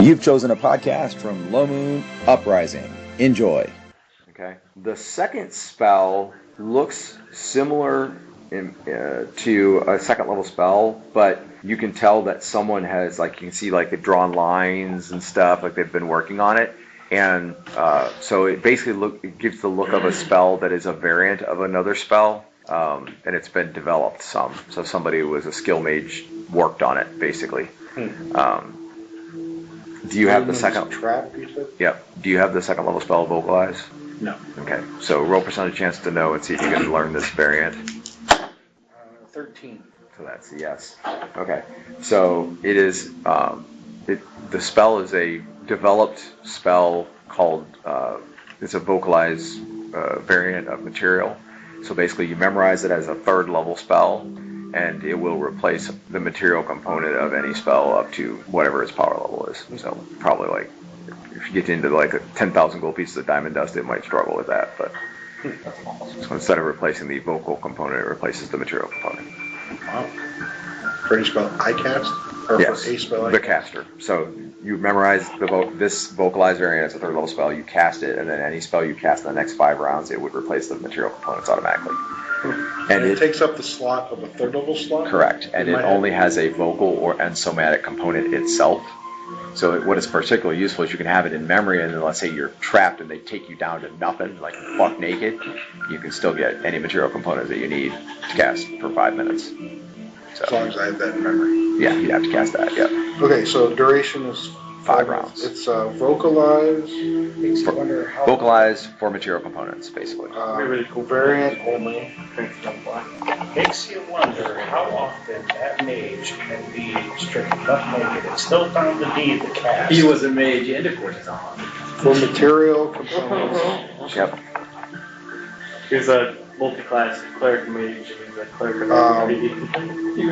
You've chosen a podcast from Low Moon Uprising. Enjoy. Okay. The second spell looks similar to a second level spell, but you can tell that someone has, like, you can see, like, they've drawn lines and stuff, like they've been working on it. And so it basically it gives the look of a spell that is a variant of another spell, and it's been developed some. So somebody who was a skill mage worked on it, basically. Do you have the second? Trap, you said? Yep. Do you have the second level spell Vocalize? No. Okay. So roll percentage chance to know and see if you can learn this variant. 13. So that's a yes. Okay. So it is. The spell is a developed spell called. It's a Vocalize variant of material. So basically, you memorize it as a third level spell, and it will replace the material component of any spell up to whatever its power level is. So probably, like, if you get into like 10,000 gold pieces of diamond dust, it might struggle with that. But so instead of replacing the vocal component, it replaces the material component. Wow. For any spell I cast? Or Yes, for a spell I the cast? caster. So you memorize this Vocalize variant as a third level spell, you cast it, and then any spell you cast in the next 5 rounds, it would replace the material components automatically. And it takes up the slot of a third level slot? Correct, and In it my only head? has a vocal and somatic component itself. So what is particularly useful is you can have it in memory, and then let's say you're trapped and they take you down to nothing, like buck naked, you can still get any material component that you need to cast for 5 minutes. So, As long as I have that in memory. yeah, you'd have to cast that, yeah. Okay, so duration is 5 rounds. It's Vocalize. Vocalize for material components, basically. Variant only. Makes you wonder how often that mage can be stricken butt naked and still found the need to cast. He was a mage and a courtesan. For material components. Yep. He was a multi-class cleric mage. He was a cleric of he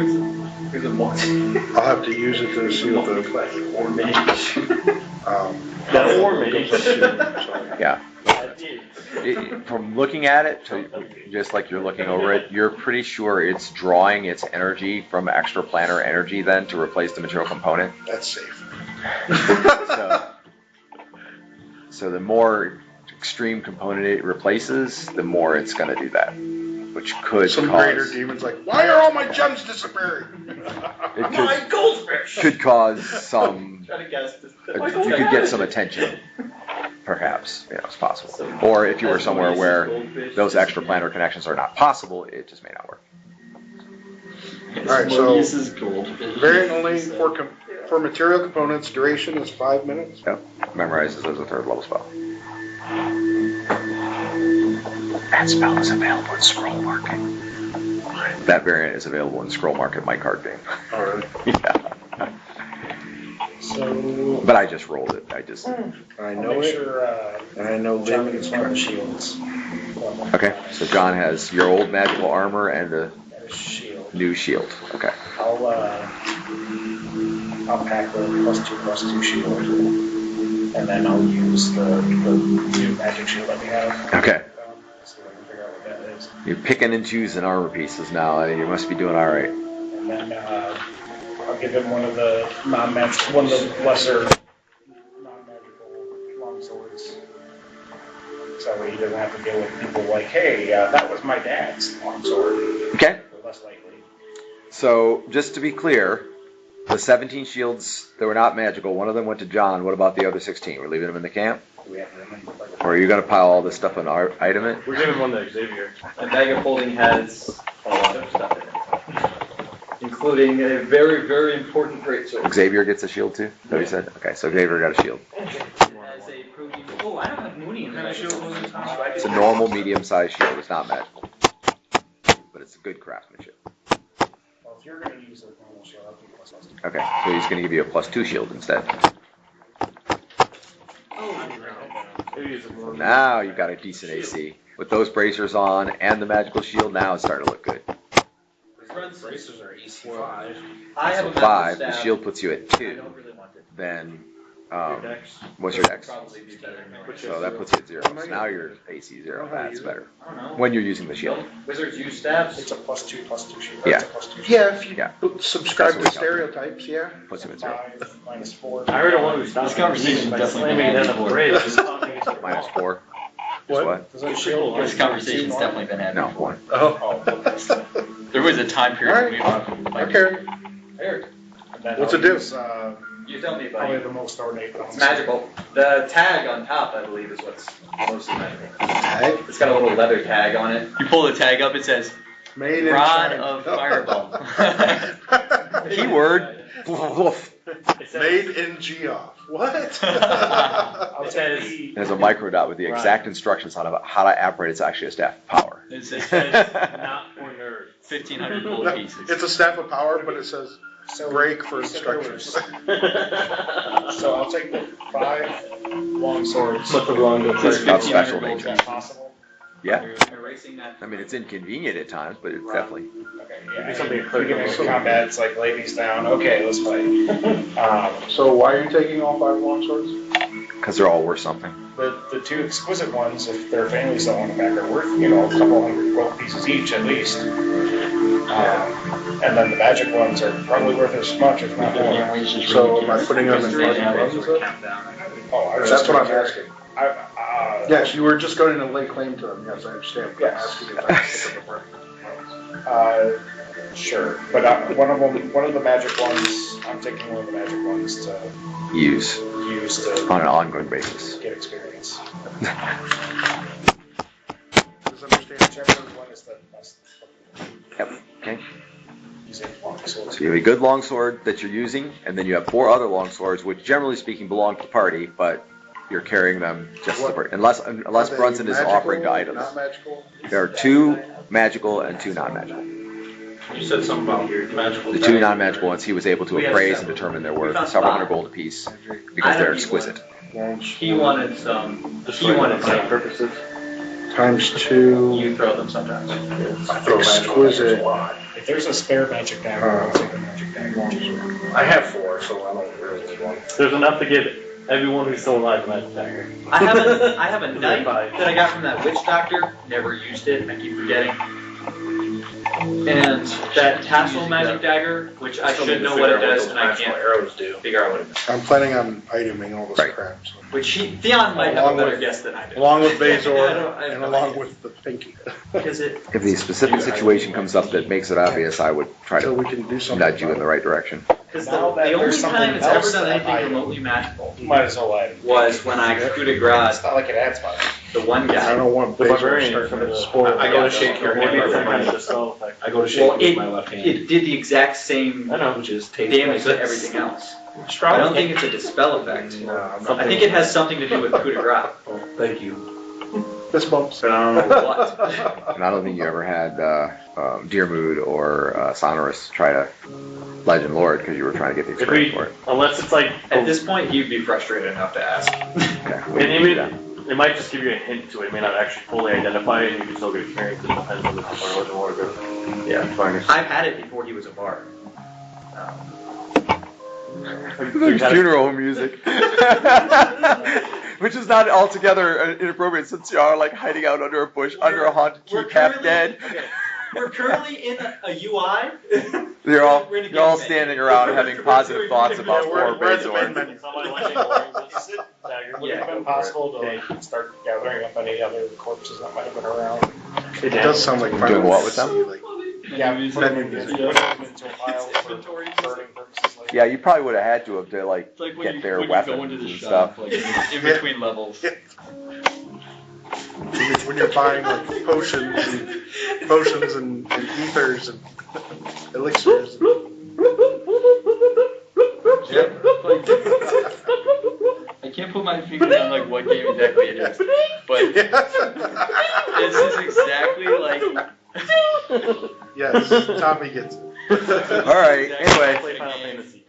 was a multi. I'll have to use it to see what the Or mage. that Or mage. Yeah. From looking at it, just like you're looking over it, you're pretty sure it's drawing its energy from extraplanar energy then to replace the material component. That's safe. So the more extreme component it replaces, the more it's going to do that, which could Some cause, greater demon's like, why are all my gems disappearing? it goldfish! could cause some, Try to guess this. you could get some attention, perhaps, it's possible. Or if you were somewhere where those extraplanar connections are not possible, it just may not work. Alright, so This is gold. variant only for material components, duration is 5 minutes. Yep, memorizes as a third level spell. That spell is available in Scroll Market. That variant is available in Scroll Market, my card game. Oh, really? Yeah. So But I just rolled it. I I'll know make it, sure and I know John Lynn gets is one of the correct. shields. Okay, so John has your old magical armor and a And a shield. new shield. Okay. I'll pack the +2/+2 shield, and then I'll use the new magic shield that we have. Okay. So I can figure out what that is. You're picking and choosing armor pieces now. You must be doing all right. And then I'll give him one of the lesser non-magical longswords. So he doesn't have to deal with people like, hey, that was my dad's longsword. Okay. They're less likely. So just to be clear, the 17 shields that were not magical, one of them went to John. What about the other 16? We're leaving them in the camp? Do we have them in? Or are you going to pile all this stuff in our item it? We're giving one to Xavier. A bag of holding has a lot of stuff in it, including a very, very important greatsword. Xavier gets a shield too? Is that what you said? Okay, so Xavier got a shield. It has a protein. Oh, I don't have Mooney in the bag. It's a normal medium-sized shield. It's not magical. But it's a good craftsmanship. Well, if you're going to use a normal shield, I'll give you +2. Okay, so he's going to give you a +2 shield instead. So now you've got a decent AC. With those bracers on and the magical shield, now it's starting to look good. Bracers are AC 5. I have So a 5, the staff. shield puts you at I 2. don't really want it. Then What's your dex? Probably be better than yours. So that puts you at 0. So now you're AC 0. That's better. I don't know. When you're using the shield. Wizards use stabs. It's a +2/+2 shield. Yeah. It's a +2 shield. Yeah, if you Yeah. subscribe That's what to we count. stereotypes, yeah. Puts him at 0. 5 -4. I heard of one who stopped This conversation by definitely slamming been it had in the before. bridge. Minus 4. What? What? Does that shield? This conversation's definitely been had No, before. 1. Oh. There was a time period when Alright. we Okay. Eric, And then What's I'll it do? use, you tell me, Probably buddy. the most ornate ones. It's magical. The tag on top, I believe, is what's mostly magical. Tag? It's got a little leather tag on it. You pull the tag up, it says Made in Rod China. of Fireball. Keyword. It says, Made in Geoff. What? I'll It take says- the, There's a micro dot with the exact instructions on how to operate. It's actually a staff of power. It says not for nerds. 1,500 gold pieces. It's a staff of power, but it says so break for you said there instructions. was- So I'll take the 5 long swords. What's the long go It says first? Not special 1,500 gold Is nature. that possible? Yeah. You're erasing that. I mean, it's inconvenient at times, but it's definitely. Okay, Do yeah. something We get into critical. combat, it's like lay these down. Okay, let's fight. So why are you taking all 5 long swords? Because they're all worth something. The 2 exquisite ones, if their families don't want them back, are worth, you know, a couple hundred gold pieces each at least. And then the magic ones are probably worth as much, if not more. So am I putting them in front Yeah, of those them? are countdown. Oh, I was That's just what I'm gonna- asking. I, Yes, you were just going to lay claim to them. Yes, I understand. But I'm Yes. asking if I pick up the front. Sure, but one of the magic ones, I'm taking one of the magic ones to Use use to on an ongoing basis. get experience. Does understand? Whichever one is the best. Yep. Okay. Using long swords. So you have a good longsword that you're using, and then you have 4 other longswords, which generally speaking belong to the party, but you're carrying them just to the party. Unless Are they Brunson is magical, offering to items. Not magical? There are 2 magical and 2 non-magical. You said something about your magical. The 2 non-magical ones he was able to We have appraise several. and determine their We worth, found several 5. hundred gold apiece, I because know they're he exquisite. He wanted some. Just He for wanted entertainment some. purposes. Times 2. You throw them sometimes. Exquisite. If there's a spare magic dagger, I'll take a magic dagger. I have 4, so I don't really need one. There's enough to give everyone who's still alive a magic dagger. I have a knife that I got from that witch doctor. Never used it. I keep forgetting. And that tassel magic dagger, which I should know what it does, and I can't arrows do. figure out what it does. I'm planning on iteming all this Right. crap. So. Which Theon might have a Along better with- guess than I do. Along with I Bazor have and no along idea. with the pinky. Because it. If the specific situation comes up that makes it obvious, I would try So to we can do something. nudge you in the right direction. Because Now the that only there's something time it's ever else done that anything I- remotely magical Might as well add. was when I coup de grace It's not like it adds much. the one I guy. don't want The Bazor barbarian starting from to the spoil. I go to shake your hand with my spell effect. I go to shake Well, with my left hand. It did the exact same I know. Which is taste damage that like everything else. Strong. I don't think it's a dispel effect. No, I'm not. I think it has something to do with coup de grace. Oh, thank you. Fist bumps. But I don't know what. And I don't think you ever had Deermood or Sonorous try to Legend Lord because you were trying to get the If experience we, for it. unless it's like, At this point, he'd be frustrated enough to ask. Okay, we and can do even, that. it might just give you a hint to it. It may not actually fully identify it, and you can still get experience. It depends on the how much more goes. Yeah. Fine. I've had it before he was a bard. There's funeral music. Which is not altogether inappropriate since you are like hiding out under a bush, under a haunted keep half dead. Okay. We're currently in a UI. You're all We're in a you're all game standing menu. around having positive thoughts about Yeah, poor we're at the main Bazor. menu. Somebody like wearing this dagger. Would it have been possible to like, start gathering up any other corpses that might have been around? It does sound like Doing what with them? Like, Yeah, put them in- Menu. put them into a pile for burning purposes later. Yeah, you probably would have had to have to like It's like when get you, their when you weapons go into the and shop, stuff. like in between levels. when you're buying like potions and ethers and elixirs. Yep. I can't put my finger on like what game exactly it is, but this is exactly like. Yes, Tommy gets it. All right. Anyway, Play Final Fantasy.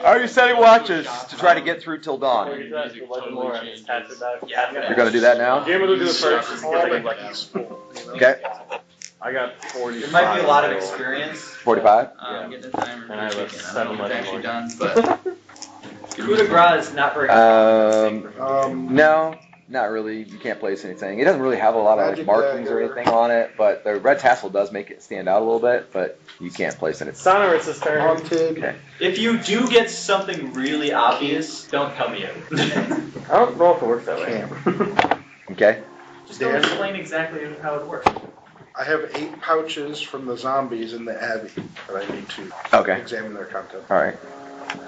are you setting watches to try to get through till dawn? Or you try to Legend Lore and just catch it back. Yeah. You're gonna do that now? Game will do the first. Just get like, Like he's full, you know? Okay. I got 40. There might be a lot of experience. 45. Getting the timer. And I have a I don't know 7 if it's Legend actually Lore. done, but Coup de grace is not very No, not really. You can't place anything. It doesn't really have a lot of like, Magic markings or dagger. anything on it, but the red tassel does make it stand out a little bit, but you can't place it. Sonorous' turn. Haunted. Okay. If you do get something really obvious, don't tell me it. I don't know if it works that way. Camp. Okay. Just don't Dan? explain exactly how it works. I have 8 pouches from the zombies in the Abbey that I need to Okay. examine their content. All right.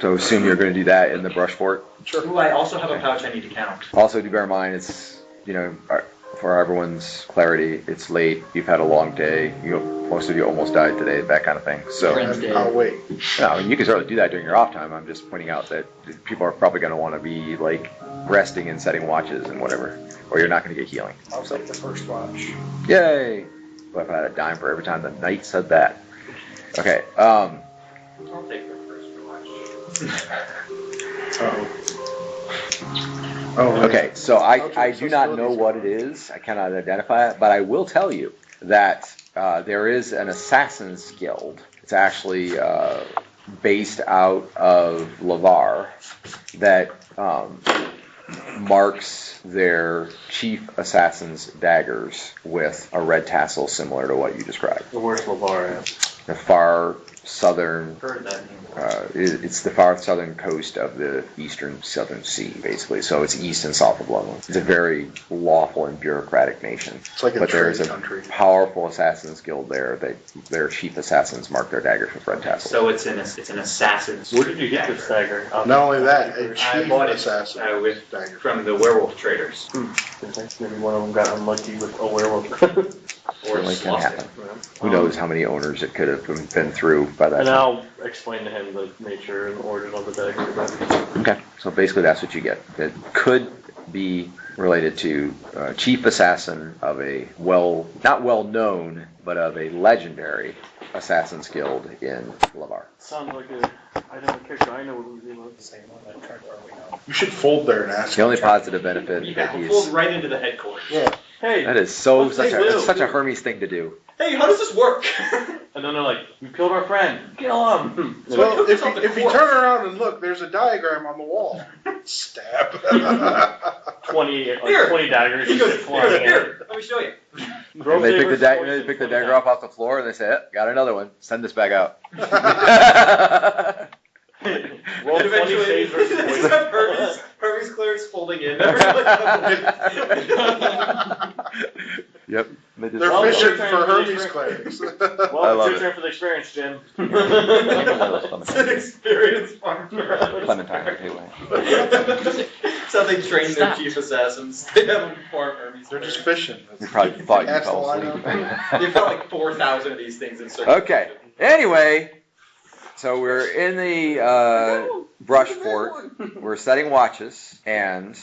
So assume you're going to do that in the brush fort. Sure. Ooh, I also have a pouch I need to count. Also, do bear in mind, it's, you know, for everyone's clarity, it's late, you've had a long day, most of you almost died today, that kind of thing. So, Friends Day. I'll wait. no, I mean, you can certainly do that during your off time. I'm just pointing out that people are probably going to want to be, like, resting and setting watches and whatever, or you're not going to get healing. I'll take the first watch. Yay! But if I had a dime for every time the knight said that. Okay, I'll take the first watch. Oh, okay, so I Okay, do so not still know these what it is. I cannot identify it, but I will tell you that there is an Assassin's Guild. It's actually based out of Lavar that marks their chief assassin's daggers with a red tassel similar to what you described. Where's Lavar at? The far southern, Heard that name. it's the far southern coast of the eastern southern sea, basically. So it's east and south of London. It's a very lawful and bureaucratic nation. It's like a But there's trade a country. powerful assassins guild there. Their chief assassins mark their daggers with red tassels. So it's an assassin's. Where did you get this dagger? Not only that, a I chief bought it assassin with dagger. from the werewolf traders. Maybe one of them got unlucky with a werewolf. Or Certainly can lost happen. it. Who knows how many owners it could have been through by that And time. I'll explain to him the nature and origin of the dagger. Okay, so basically that's what you get. It could be related to chief assassin of a not well known, but of a legendary assassin's guild in Lavar. Sounds like a character I know what we do. Same one that tried to we know. You should fold there and ask The only him. positive benefit You that got he's pulled right into the headquarters. Yeah. Hey, that is so What's such they a do? it's such a Hermes thing to do. Hey, how does this work? and then they're like, "You killed our friend. Kill him." Well, took if us off you, the if you course. turn around and look, there's a diagram on the wall. Stab. 20 Here. daggers He just goes, flying in. here, let me show you. Throw They pick sabers, the poison, they pick the 20 dagger off the floor and they say, got another one. Send this back out. Roll 20 Eventually, saves versus it's poison. got Hermes clearance folding in. Yep. They just- They're Well, fishing it's your for turn to Hermes be claims. I Well, love it's it. your turn for the experience, Jim. It's an experienced farmer. Clementine, anyway. So they train their chief assassins. They have them farm Hermes. They're just clearance. fishing. You probably thought you Cast the fell line asleep. They've got like 4,000 of these things in circulation. Okay. Anyway, so we're in the brush fort. We're setting watches, and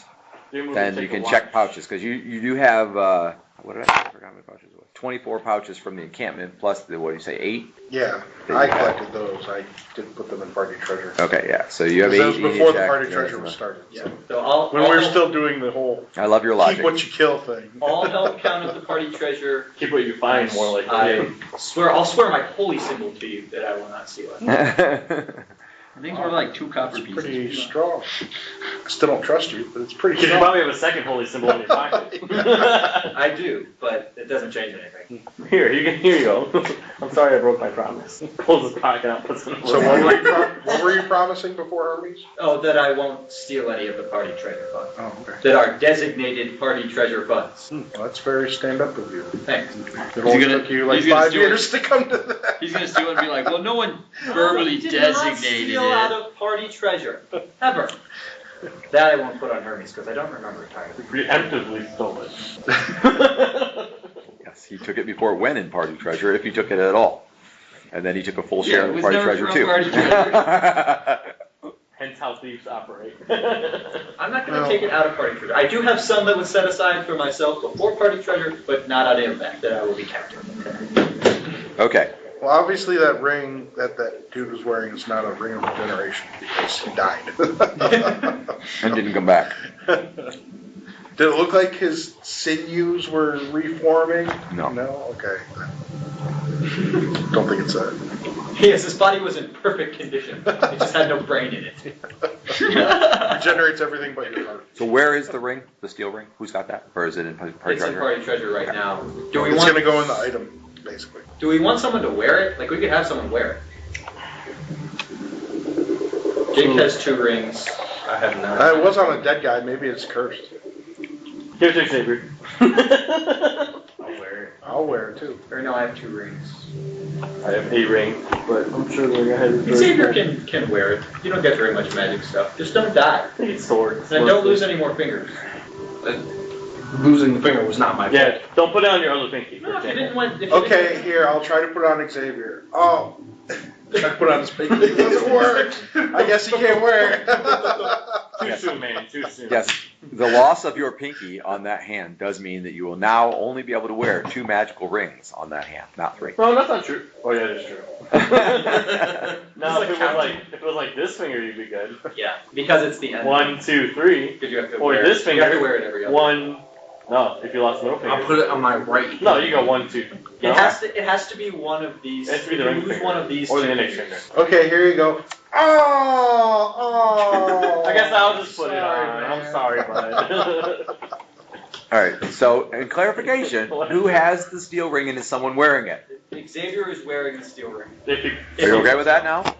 then you can check pouches because you do have what did I say? I forgot how many pouches it was. 24 pouches from the encampment plus the what do you say 8? Yeah, I collected those. I didn't put them in party treasure. Okay, yeah. So you have 8. That was you need before to the check. party Yeah, treasure was that's started. Yeah. So. So I'll, When we were still doing the whole enough. I love your logic. keep what you kill thing. I'll help count up the party treasure. Keep what you find more like I'll swear my holy symbol to you that I will not steal it. I think we're like 2 copper It's pieces. pretty strong. I still don't trust you, but it's pretty Because you strong. probably have a second holy symbol in your pocket. I do, but it doesn't change anything. Here you go. I'm sorry I broke my promise. Pulls his pocket out, puts it in the So what were you promising before Hermes? Oh, that I won't steal any of the party treasure funds. Oh, okay. That are designated party treasure funds. Well, that's very stand up of you. Thanks. It only gonna- took you like he's gonna 5 steal it. years to come to that. He's gonna steal it and be like, well, no one verbally I did not designated steal out it. of party treasure. Ever. That I won't put on Hermes because I don't remember entirely. Preemptively stole it. Yes, he took it before it went in party treasure, if he took it at all. And then he took a full Yeah, share it of the was party never treasure from too. party treasure. Hence how thieves operate. I'm not going to No. take it out of party treasure. I do have some that was set aside for myself before party treasure, but not out of that I will be counting. Okay. Well, obviously that ring that dude was wearing is not a ring of regeneration because he died. And didn't come back. Did it look like his sinews were reforming? No. No? Okay. Don't think it's that. Yes, his body was in perfect condition. It just had no brain in it. Regenerates everything but your heart. So where is the ring? The steel ring? Who's got that? Or is it in party It's in treasure? party treasure right now. Do we It's want? gonna go in the item, basically. Do we want someone to wear it? Like we could have someone wear it. Jake has 2 rings. I have none. It was on a dead guy. Maybe it's cursed. Here's your Xavier. I'll wear it. I'll wear it too. Or no, I have 2 rings. I have a ring, but I'm sure the ring I had is very Xavier small. can wear it. You don't get very much magic stuff. Just don't die. I think it's sword. And don't lose any more fingers. Losing the finger was not my fault. Yeah, don't put it on your other pinky. No, if you didn't want. If you Okay, didn't- here, I'll try to put it on Xavier. Oh. Try to put it on his pinky. It doesn't work. I guess he can't wear it. Too soon, man. Too soon. Yes. The loss of your pinky on that hand does mean that you will now only be able to wear 2 magical rings on that hand, not 3. No, that's not true. Oh yeah, that's true. Now, It's if it was like this finger, you'd be good. Yeah, because it's the end. 1, 2, 3. Because you have to Or wear this it. finger. You have to wear it every other. 1. No, if you lost middle finger. I'll put it on my right. No, you go 1, 2. It has to be one of these. It has to be if the you ring lose finger. one of these Or the two index fingers. finger. Okay, here you go. Oh. I guess I'll just put it Sorry, on. man. I'm sorry, bud. Alright, so in clarification, who has the steel ring and is someone wearing it? Xavier is wearing the steel ring. Are you okay with that now?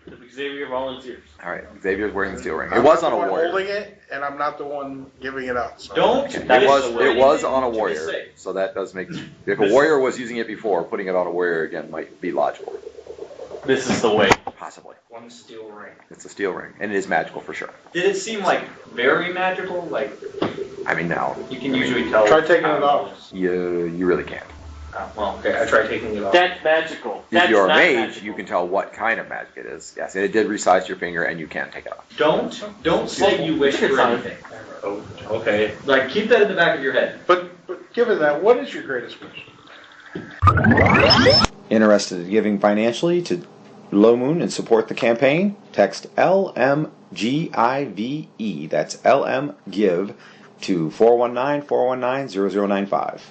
If Xavier volunteers. Alright, Xavier's wearing the steel ring. It I'm was not on the a one warrior. holding it, and I'm not the one giving it out. So. Don't. It miss was anything on a to be warrior, safe. so that does make, if a warrior was using it before, putting it on a warrior again might be logical. This is the way. Possibly. One steel ring. It's a steel ring, and it is magical for sure. Did it seem like very magical? Like I mean, now, you can usually tell. Try taking it off. you really can't. Well, okay. I tried taking it off. That's magical. If That's you're a not mage, magical. you can tell what kind of magic it is. Yes, and it did resize your finger, and you can take it off. Don't say you wish It's for fine. anything. Oh, okay. Like keep that in the back of your head. But given that, what is your greatest wish? Interested in giving financially to Low Moon and support the campaign? Text LMGIVE, that's LMGIVE, to 419-419-0095.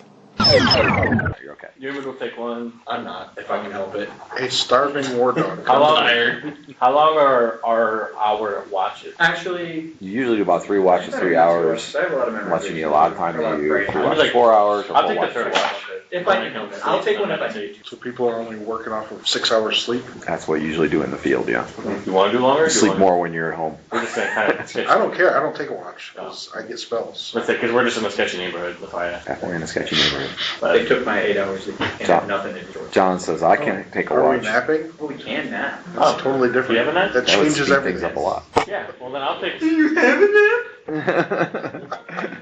You're okay. You're gonna go take one. I'm not, if I can help it. A starving war dog. How long? How long are our watches? Actually, You usually do about 3 watches, 3 hours, I have a lot of memory. unless you need a lot of time to do 3 I'm watches, like- 4 hours, or I'll 4 take the watches. third 4 watch. hours. If I can help it, I'll take one if I can. So people are only working off of 6 hours sleep. That's what you usually do in the field, yeah. You want to do longer? Or You do you sleep wanna- more when you're at home. We're just gonna kind of sketch. I don't care. I don't take a watch because I get spells. Let's say because we're just in a sketchy neighborhood. That's why I asked. We're in a sketchy neighborhood. They took my 8 hours. They can't have nothing in Georgia. John says, I can't take a Are we watch. napping? Well, we can now. That's totally different. Do you have a nap? That That would changes speed everything. things up a lot. Yeah. Well, then I'll take.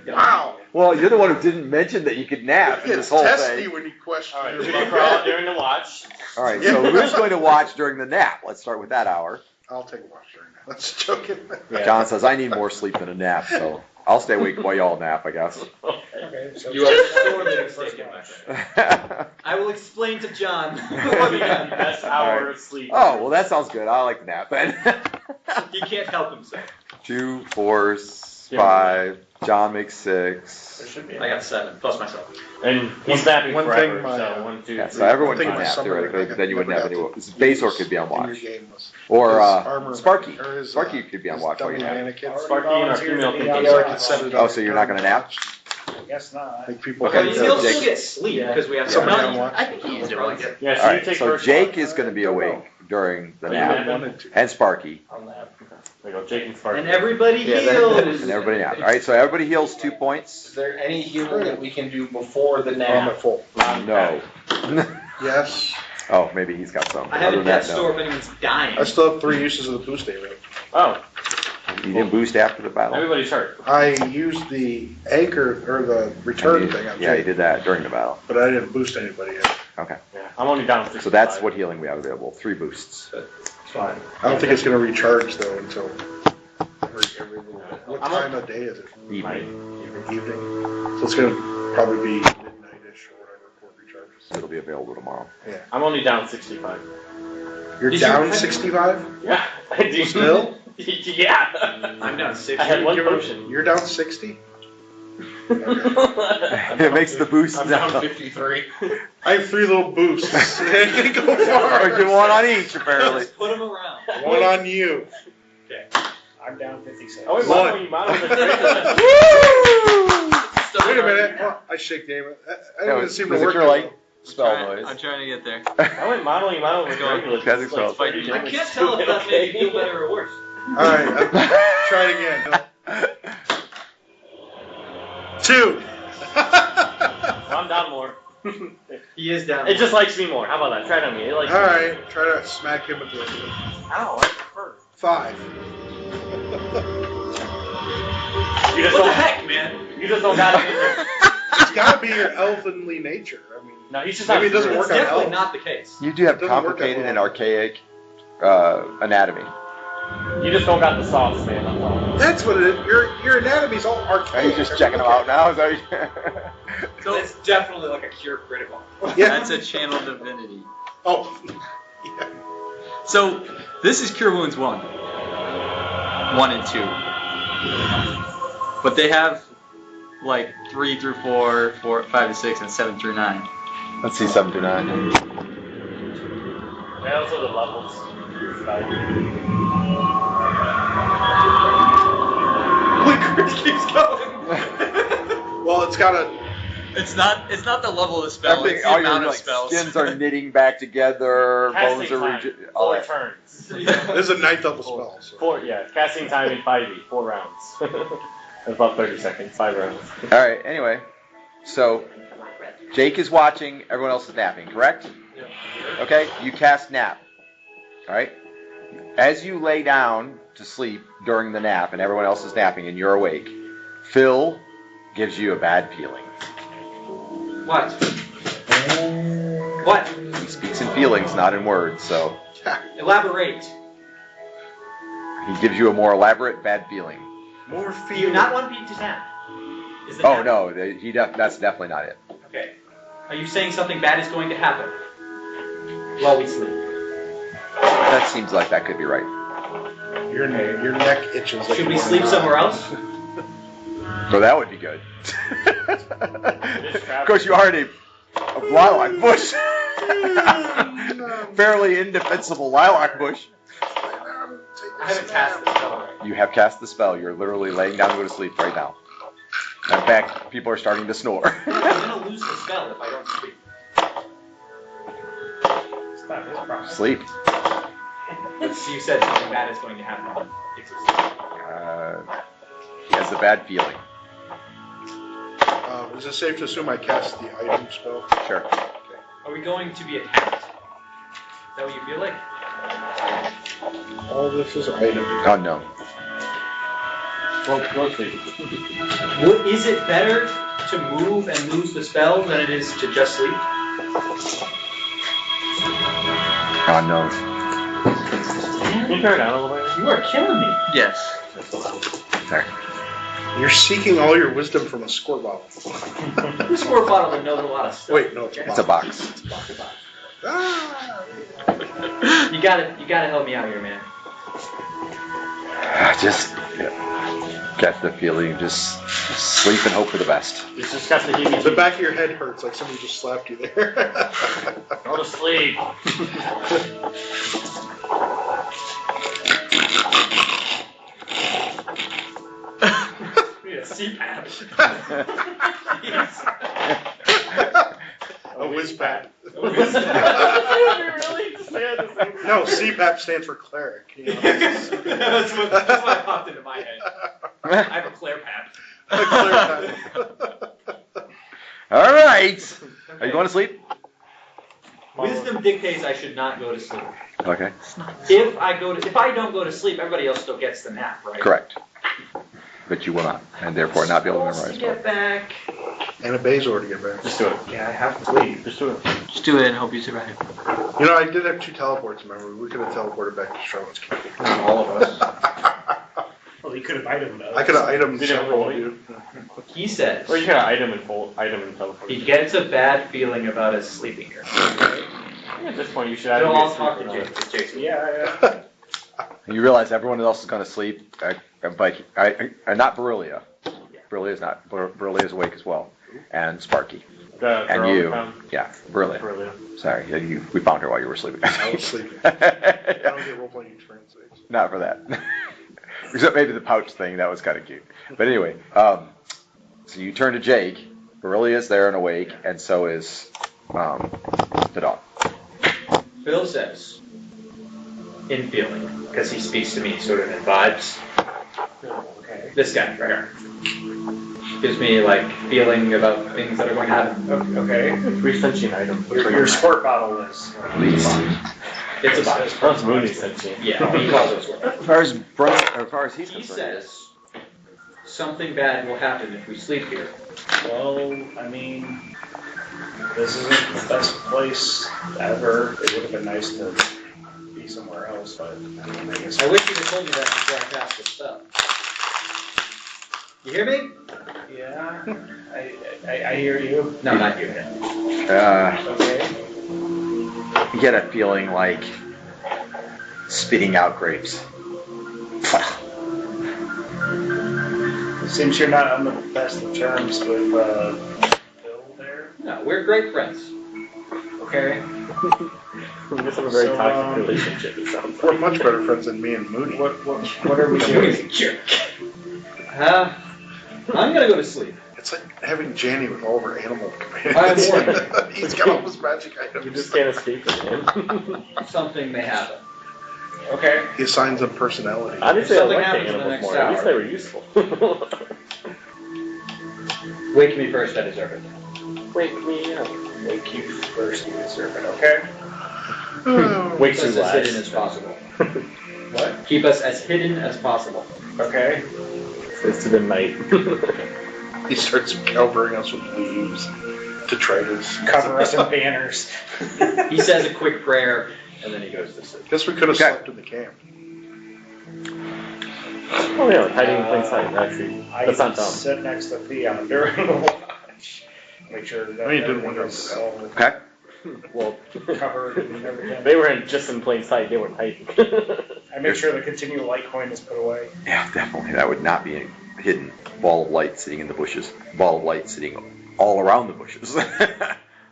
Wow. Well, you're the one who didn't mention that you could nap in this It's whole testy thing. when you question All right. it. We can crawl during the watch. All right, so who's going to watch during the nap? Let's start with that hour. I'll take a watch during that. That's joking. Yeah. John says, I need more sleep than a nap, so I'll stay awake while y'all nap, I guess. Okay, so You are sorely mistaken, my friend. I will explain to John. Best hour of sleep. Oh, well, that sounds good. I like the nap then. He can't help himself. 2, 4, 5. John makes 6. There should be. I got 7 plus myself. And he's napping one forever. thing my, So 1, 2, Yeah, 3. so everyone One thing can my nap summer theoretically, I but then you wouldn't have never any. got to Base or use could be on in your watch. game was Or his armor- Sparky. or his, Sparky could be on his watch while you dummy nap. mannequin. Sparky and our female Volunteer to be can on Yeah, I watch. could set it Oh, up. so you're not gonna nap? Guess not. Like people Okay, can so He'll Jake- still get sleep because we have Somebody no, on watch. I think he's probably get. Yeah, so All you right, take so first Jake watch. is going to be awake during the Are you nap, napping? wanted to. and Sparky, I'll nap. There you go, Jake and Sparky. And everybody Yeah, heals. that is- and everybody naps. All right, so everybody heals 2 points. Is there any healing that we can do before the I'm nap? at full. No. Yes. Oh, maybe he's got some. I Other have a than pet that, store no. if anyone's dying. I still have 3 uses of the boost ring. Oh, You didn't boost after the battle. everybody's hurt. I used the anchor or the return You- thing on yeah, you Jake, did that during the battle. but I didn't boost anybody yet. Okay, Yeah, I'm only down 65. so that's what healing we have available. 3 boosts. It's fine. I don't think it's gonna recharge though until every little bit. What I'm time of day is it? Evening. Evening. So it's gonna probably be midnight-ish or whatever before it recharges. It'll be available tomorrow. I'm only down 65. You're Did you- down 65? Yeah, I do. Still? Yeah. I'm down 6. I had one Give it- potion. You're down 60? It makes the boost I'm now. down 53. I have 3 little boosts. They can go far. Or get one on each, apparently. Just put them around. One on you. I'm down 56. Oh, wait, One. you modeled the Dracula. Wait a minute. Oh, I shake Damon. I don't even seem to Was it work. your too light spell I'm noise? trying to get there. I went modeling with Dracula. Classic spell. I can't tell if that made you feel better or worse. well. All right. Try it again. 2. Well, I'm down more. He is down. It just likes me more. How about that? Try it on me. It likes All me. right. Try to smack him with the Ow, that hurt. 5. You just What the don't. heck, man? You just don't got it. It's got to be your elvenly nature. I mean, No, he's just maybe not. it doesn't It's work on definitely elf. not the case. You do have It doesn't work that complicated well. and archaic anatomy. You just don't got the sauce, man. That's all. That's what it is. Your anatomy's all Are archaic. you just checking them out now? Is that what So it's definitely like a cure critical. Yeah. That's a channel divinity. Oh. Yeah. So this is Cure Wounds 1 and 2, but they have like 3 through 4, 5 to 6, and 7 through 9. Let's see 7 through 9. And also the levels. Chris keeps going. Well, it's got a. It's not the level of the spell. Everything, It's the all amount your of spells. skins are knitting back together, bones Casting are time, all 4 that. turns. This is a 9th level spell. So. 4, yeah. Casting time in 5e, 4 rounds. That's about 30 seconds, 5 rounds. All right. Anyway, so Jake is watching. Everyone else is napping. Correct? Okay. You cast nap. All right. As you lay down to sleep during the nap, and everyone else is napping, and you're awake, Phil gives you a bad feeling. What? What? He speaks in feelings, not in words. So Elaborate. he gives you a more elaborate bad feeling. More Do you not want me to nap? Is the Oh nap- no, that's definitely not it. Okay. Are you saying something bad is going to happen while we sleep? That seems like that could be right. Your neck itches. Like Should you we wanna sleep die. somewhere else? So that would be good. Of course, you are in a lilac bush. Fairly indefensible lilac bush. I haven't cast the spell already. You have cast the spell. You're literally laying down to go to sleep right now. In fact, people are starting to snore. I'm going to lose the spell if I don't sleep. It's not his problem. Sleep. But you said something bad is going to happen. If you sleep. He has a bad feeling. Is it safe to assume I cast the item spell? Sure. Are we going to be attacked? Is that what you feel like? All this is item. Oh no. Go sleep. Is it better to move and lose the spell than it is to just sleep? Oh no. Can you turn it down a little bit? You are killing me. Yes. Sorry. You're seeking all your wisdom from a squirt bottle. The squirt bottle that knows a lot of stuff. Wait, no, it's a It's a box. Ah! You gotta help me out here, man. Just get the feeling. Just sleep and hope for the best. It's just got the heebie. The back of your head hurts like somebody just slapped you there. Go to sleep. We need a CPAP. A whiz pad. Really? Just say it at the same time. No, CPAP stands for cleric. You know? that's what popped into my head. I have a Claire pap. All right. Are you going to sleep? Wisdom dictates I should not go to sleep. Okay. If I don't go to sleep, everybody else still gets the nap, right? Correct. But you will not, and therefore not be able to Supposed memorize. to get back. And a Bazor to get back. Just do it. Yeah, I have to leave. Just do it. Just do it and hope you survive. You know, I did have 2 teleports, remember? We could have teleported back to Charlotte's Camp. All of us. Well, he could have itemed those. I could have itemed Did it several roll of you. He says Or you got item and teleport. he gets a bad feeling about us sleeping here. At this point, you should have. They'll all talk to Jason. Yeah. You realize everyone else is going to sleep, but not Berulia. Beryllia's not. Beryllia's awake as well, and Sparky, The and girl you. found Yeah, Beryllia. Beryllia. Sorry, we found her while you were sleeping. I was sleeping. I don't get role-playing experience. Not for that. Except maybe the pouch thing, that was kind of cute. But anyway, so you turn to Jake. Beryllia's there and awake, and so is the dog. Bill says, in feeling, because he speaks to me sort of in vibes. Okay. This guy right here gives me like feeling about things that are going to happen. Okay. Three sentient item. Your squirt bottle is. Please. It's a box. That's Mooney sentient. Yeah, he calls it squirt. As far as he's He concerned, says something bad will happen if we sleep here. Well, I mean, this isn't the best place ever. It would have been nice to be somewhere else, but I mean, I guess. I wish you'd have told me that before I cast this spell. You hear me? Yeah, I hear you. No, not you. Okay. you get a feeling like spitting out grapes. Seems you're not on the best of terms with Bill there. No, we're great friends. Okay. We just have a very So, toxic relationship, it sounds We're like. much better friends than me and Moody. What are we doing? Jerk. I'm gonna go to sleep. It's like having Janny with all of her animal I companions. warned He's got all his magic items. You just can't escape it, man. Something may happen. Okay. He assigns them personality. Honestly, I Something like the happens in the animals next more. At least hour. they were useful. Wake me first, I deserve it. Wake me up. Wake you first, you deserve it. Okay. Wake Keep you us as hidden last. as possible. What? Keep us as hidden as possible. Okay. It's to the night. He starts covering us with leaves, detritus. Cover us in banners. He says a quick prayer, and then he goes to sleep. Guess we could have Okay. slept in the camp. Oh yeah, like hiding in plain sight, actually. I That's not dumb. sit next to Theon during the watch. Make sure that I mean, you didn't everything wonder is about all Okay. Well, covered and everything. they were just in plain sight, they weren't hiding. I make sure the continual light coin is put away. Yeah, definitely. That would not be a hidden ball of light sitting in the bushes. Ball of light sitting all around the bushes. All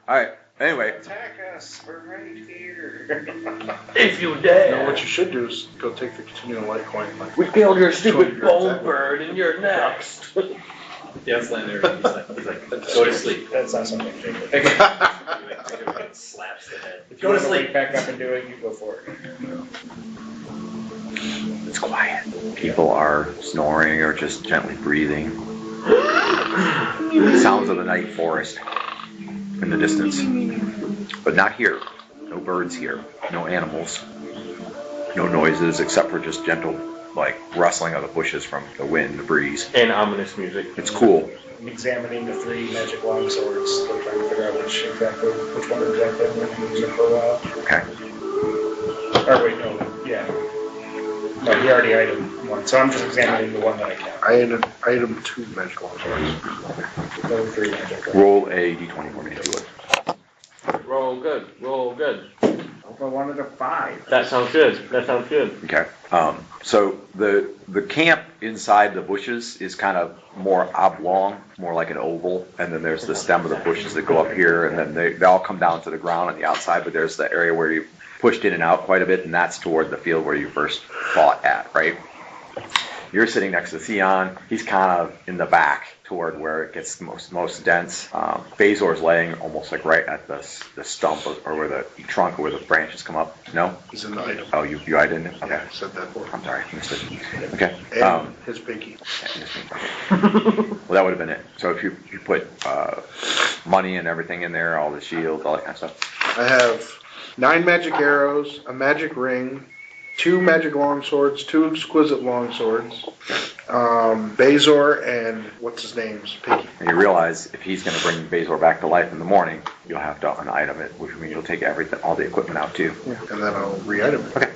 right. Anyway, Attack us, we're right here. If you You dare. know, what you should do is go take the continual light coin. Like, We killed your stupid 200 bone attack. bird and you're next. Yeah, it's laying there. He's like, go to sleep. That's not something Jacob. Slaps the head. If you want to wake back up and do it, you go for it. it's quiet. People are snoring or just gently breathing. Sounds of the night forest in the distance. But not here. No birds here. No animals. No noises except for just gentle, like, rustling of the bushes from the wind, the breeze. And ominous music. It's cool. I'm examining the 3 magic long swords. Still trying to figure out which one exactly I'm going to use it for a while. Okay. Or wait, no, yeah. No, he already item 1, so I'm just examining the one that I can. item 2 magic long swords. No 3 magic. Roll a d20 for me if you would. Roll good, roll good. I wanted a 5. That sounds good, that sounds good. Okay. So the camp inside the bushes is kind of more oblong, more like an oval, and then there's the stem of the bushes that go up here, and then they all come down to the ground on the outside, but there's the area where you pushed in and out quite a bit, and that's toward the field where you first fought at, right? You're sitting next to Theon. He's kind of in the back toward where it gets most dense. Bazor's laying almost like right at the stump or where the trunk where the branches come up. No? He's in the item. Oh, you didn't? Okay. Yeah, I said that for him. I'm sorry. I missed it. Okay. And his pinky. Well, that would have been it. So if you put money and everything in there, all the shields, all that kind of stuff. I have 9 magic arrows, a magic ring, 2 magic longswords, 2 exquisite longswords, Bazor and what's his name's pinky. And you realize if he's going to bring Bazor back to life in the morning, you'll have to un-item it, which means you'll take all the equipment out too. And then I'll re-item it. Okay.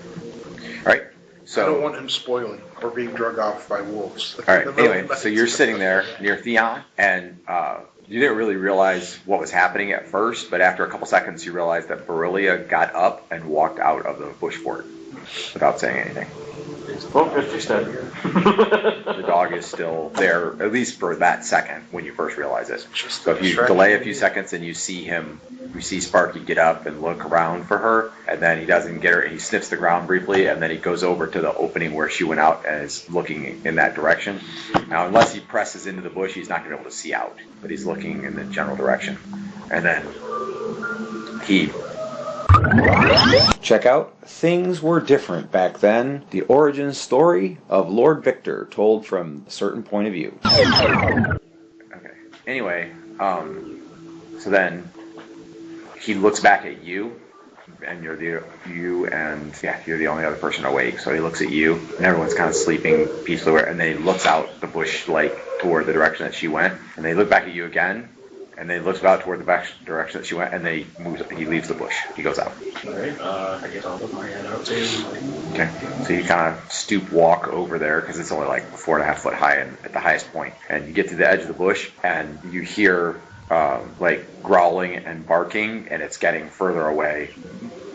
All right. I don't So, want him spoiling or being drug off by wolves. all right. Anyway, so you're sitting there near Theon, and you didn't really realize what was happening at first, but after a couple seconds, you realized that Beryllia got up and walked out of the bush fort without saying anything. Focus, you said. The dog is still there, at least for that second when you first realize it. So if you delay a few seconds and you see Sparky get up and look around for her, and then he doesn't get her, and he sniffs the ground briefly, and then he goes over to the opening where she went out and is looking in that direction. Now, unless he presses into the bush, he's not going to be able to see out, but he's looking in the general direction. And then he... Check out Things Were Different Back Then, the origin story of Lord Victor told from a certain point of view. Okay. Anyway, so then he looks back at you, and you're the only other person awake. So he looks at you, and everyone's kind of sleeping peacefully, and then he looks out the bush, like toward the direction that she went, and they look back at you again, and then he looks out toward the back direction that she went, and then he leaves the bush. He goes out. Alright, I guess I'll put my hand out too. Okay, so you kind of stoop walk over there, because it's only like 4.5 foot high at the highest point, and you get to the edge of the bush, and you hear like growling and barking, and it's getting further away.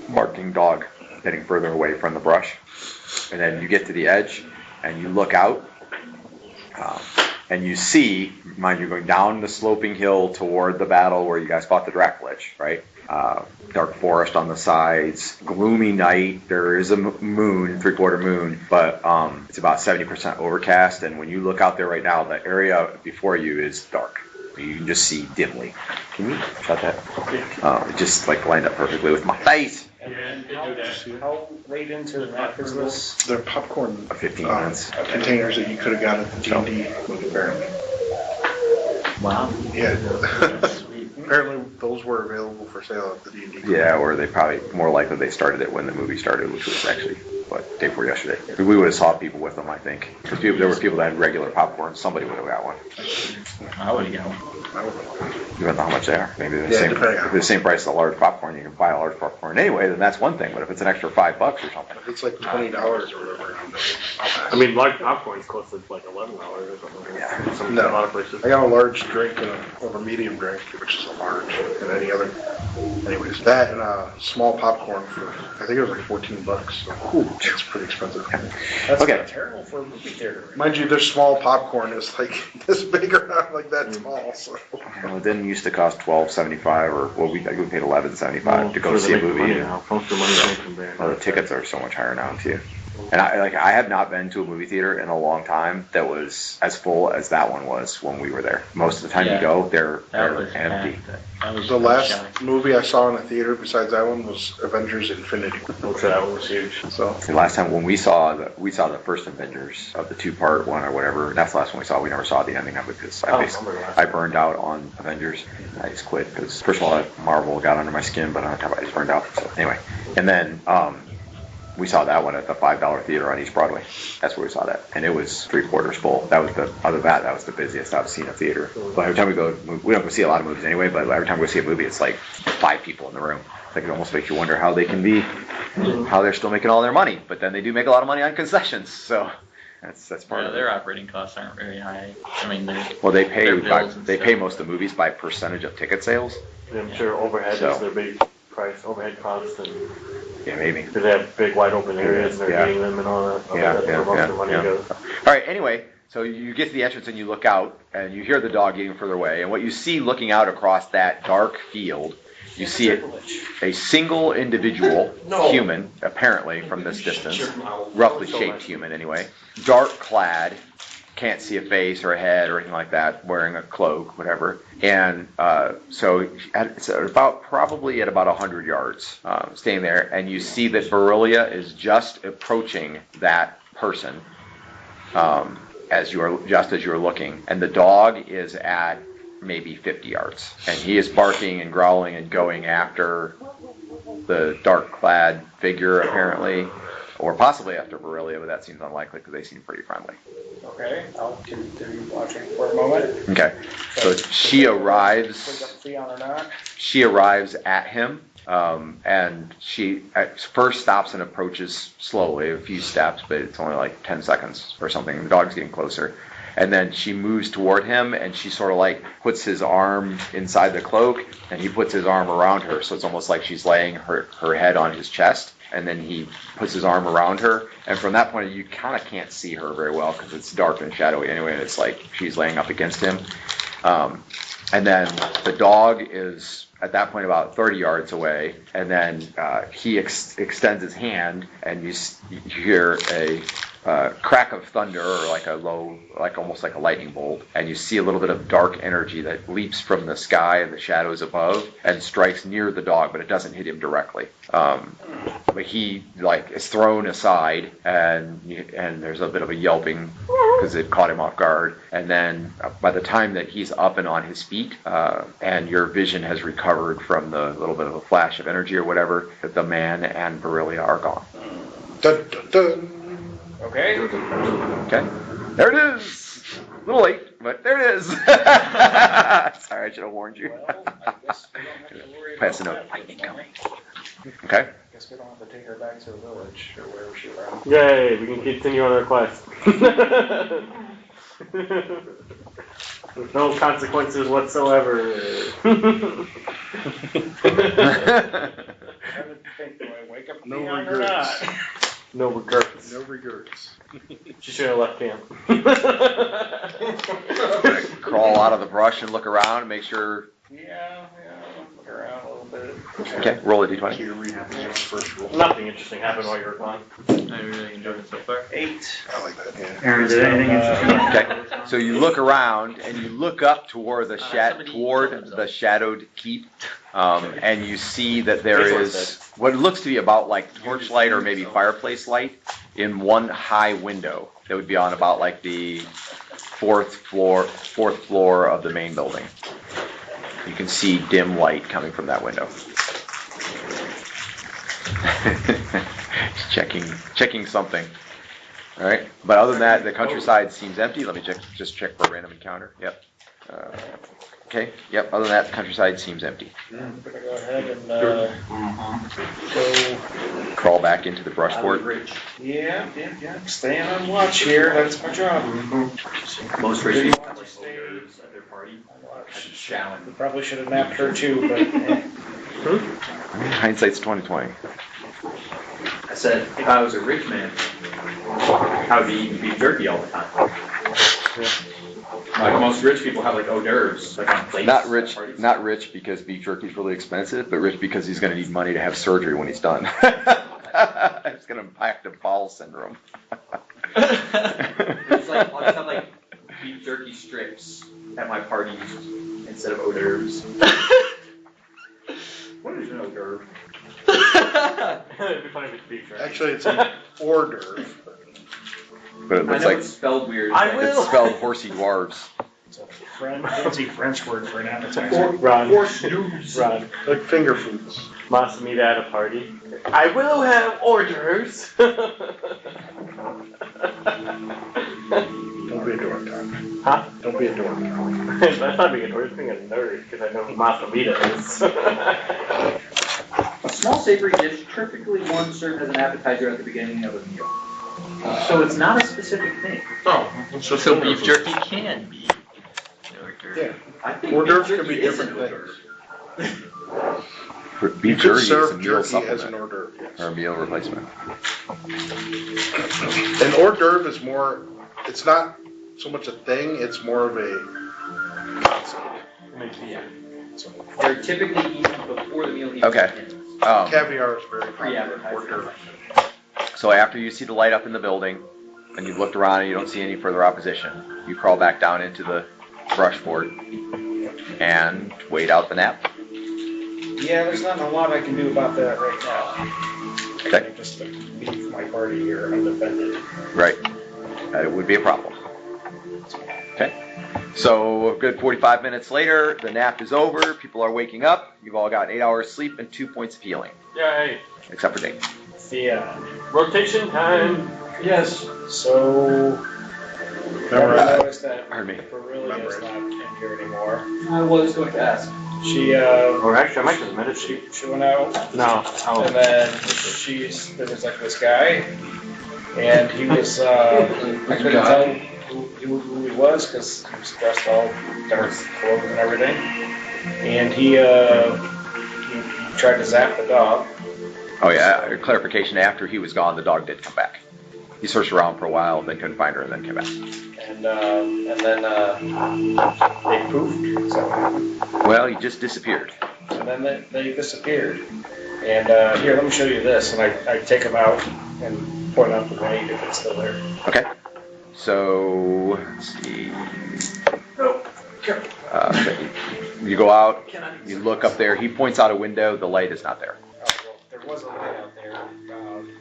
Barking dog getting further away from the brush. And then you get to the edge, and you look out, and you see, mind you, going down the sloping hill toward the battle where you guys fought the Dracolich, right? Dark forest on the sides, gloomy night. There is a moon, 3/4 moon, but it's about 70% overcast. And when you look out there right now, the area before you is dark. You can just see dimly. Can you shut that? It just like lined up perfectly with my face. And how late into the map is this? They're popcorn 15 minutes. containers that you could have got at the D&D movie, apparently. Wow. Yeah. Apparently those were available for sale at the D&D. Yeah, or they probably, more likely they started it when the movie started, which was actually, day before yesterday. We would have saw people with them, I think. Because there were people that had regular popcorn. Somebody would have got one. I would have got one. You don't know how much they are. Maybe they're the same price as a large popcorn. You can buy a large popcorn anyway, then that's one thing. But if it's an extra $5 or something. If it's like $20 or whatever. I mean, large popcorn's close to like $11 or something. Yeah. A lot of places. I got a large drink and a medium drink, which is a large, and any other. Anyways, that and a small popcorn for, I think it was like $14. So, it's pretty expensive. That's Okay. kind of terrible for a movie theater. Mind you, their small popcorn is like this big around, like that small. So. Well, it didn't used to cost $12.75, or we paid $11.75 to go see a movie. The tickets are so much higher now too. And I have not been to a movie theater in a long time that was as full as that one was when we were there. Most of the time you go, they're empty. The last movie I saw in a theater besides that one was Avengers Infinity. That one was huge. So The last time when we saw the first Avengers of the 2-part one or whatever, that's the last one we saw. We never saw the ending of it because I burned out on Avengers. I just quit because first of all, Marvel got under my skin, but on top I just burned out. So anyway, and then we saw that one at the $5 theater on East Broadway. That's where we saw that, and it was 3/4 full. That was that was the busiest I've seen a theater. But every time we don't go see a lot of movies anyway. But every time we see a movie, it's like 5 people in the room. Like it almost makes you wonder how they can be, how they're still making all their money. But then they do make a lot of money on concessions. So that's part of it. Their operating costs aren't very high. I mean, they pay most of the movies by percentage of ticket sales. I'm sure overhead is their big price, overhead costs, and yeah, maybe because they have big wide open areas and they're heating them and all that. That's where most of the money goes. All right. Anyway, so you get to the entrance and you look out and you hear the dog getting further away, and what you see looking out across that dark field, you see a single individual human, apparently from this distance, roughly shaped human anyway, dark clad. Can't see a face or a head or anything like that, wearing a cloak, whatever. And so it's probably at about 100 yards, staying there, and you see that Borrelia is just approaching that person as you're looking, and the dog is at maybe 50 yards, and he is barking and growling and going after the dark-clad figure, apparently. Or possibly after Borrelia, but that seems unlikely because they seem pretty friendly. Okay, I'll continue watching for a moment. Okay, so she arrives at him, and she first stops and approaches slowly, a few steps, but it's only like 10 seconds or something. The dog's getting closer. And then she moves toward him, and she sort of like puts his arm inside the cloak, and he puts his arm around her. So it's almost like she's laying her head on his chest. and then he puts his arm around her, and from that point you kind of can't see her very well because it's dark and shadowy anyway, and it's like she's laying up against him. And then the dog is at that point about 30 yards away, and then he extends his hand, and you hear a crack of thunder, or like a low, like almost like a lightning bolt, and you see a little bit of dark energy that leaps from the sky and the shadows above and strikes near the dog, but it doesn't hit him directly. But he like is thrown aside, and there's a bit of a yelping because it caught him off guard. And then by the time that he's up and on his feet, and your vision has recovered from the little bit of a flash of energy or whatever, the man and Beryllia are gone. Dun, dun, dun. Okay. Okay, there it is. A little late, but there it is. Sorry, I should have warned you. Well, I guess we don't have to worry Pass about a note. that anymore. Okay. I guess we don't have to take her back to the village or wherever she went. Yay, we can continue on our quest. With no consequences whatsoever. I'm trying to think, do I wake up No beyond or regrets. not? No regrets. No regrets. She should have left camp. Crawl out of the brush and look around and make sure. Yeah, look around a little bit. Okay, roll a d20. Here we have the first roll. Nothing interesting happened while you were gone. I'm really enjoying it so far. 8. I like that, yeah. Aaron, did anything interesting? Okay, so you look around and you look up toward the shadowed keep, and you see that there is what looks to be about like torchlight or maybe fireplace light in one high window that would be on about like the fourth floor of the main building. You can see dim light coming from that window. checking something. All right, but other than that, the countryside seems empty. Let me just check for a random encounter. Yep. Okay. Yep. Other than that, the countryside seems empty. I'm gonna go ahead and go. Crawl back into the brush fort. Yeah. Staying on watch here. That's my job. Most rich people have like odors at their party. We probably should have napped her too, but. Hindsight's 20/20. I said, if I was a rich man, I would be eating beef jerky all the time. Like most rich people have like hors d'oeuvres, like on plates. Not rich because beef jerky is really expensive, but rich because he's going to need money to have surgery when he's done. It's going to impact the bowel syndrome. It's like, I'll just have like beef jerky strips at my parties instead of hors d'oeuvres. What is an hors d'oeuvre? It'd be funny if it's beef jerky. Actually, it's an hors d'oeuvre. But it I looks know like it's spelled weird. it's spelled horsey dwarves. It's a fancy French word for an appetizer. Ron. Horseshoes. Ron. Like finger foods. Massamita at a party. I will have orders. Don't be a dork, Tom. Huh? Don't be a dork. That's not being a nerd, it's being a nerd, because I know who Massamita is. A small savory dish, typically one served as an appetizer at the beginning of a meal. So it's not a specific thing. Oh, it's just So beef jerky can be. Yeah. I think Hors d'oeuvres beef can be jerky is different an hors things. d'oeuvre. You Beef could jerky is a serve meal jerky as an supplement hors d'oeuvre, yes. or a meal replacement. An hors d'oeuvre is more, it's not so much a thing, it's more of a concept. Yeah. They're typically eaten before the meal even Okay. begins. Caviar is very popular hors Pre-appetizer. d'oeuvre. So after you see the light up in the building, and you've looked around and you don't see any further opposition, you crawl back down into the brush fort and wait out the nap. Yeah, there's not a lot I can do about that right now. Okay. Just to leave my party here undefended. Right. It would be a problem. Okay. So a good 45 minutes later, the nap is over. People are waking up. You've all got 8 hours sleep and 2 points of healing, Yay. except for Dave. Yeah. Rotation time. Yes. So. Remember I that? noticed that Pardon me. Beryllia is not in here anymore. I was going to ask. She Or actually, I might just meditate. she went out. No. And then there was like this guy, and he was, I couldn't tell who he was because he was dressed all dark clothes and everything. And he tried to zap the dog, Oh yeah, clarification, after he was gone, the dog did come back. He searched around for a while, then couldn't find her, and then came back. And then they poofed. So. Well, he just disappeared. And then they disappeared. And here, let me show you this. And I take them out and point out the light if it's still there. Okay. So, let's see. You go out, you look up there, he points out a window, the light is not there. Oh, well, there was a light out there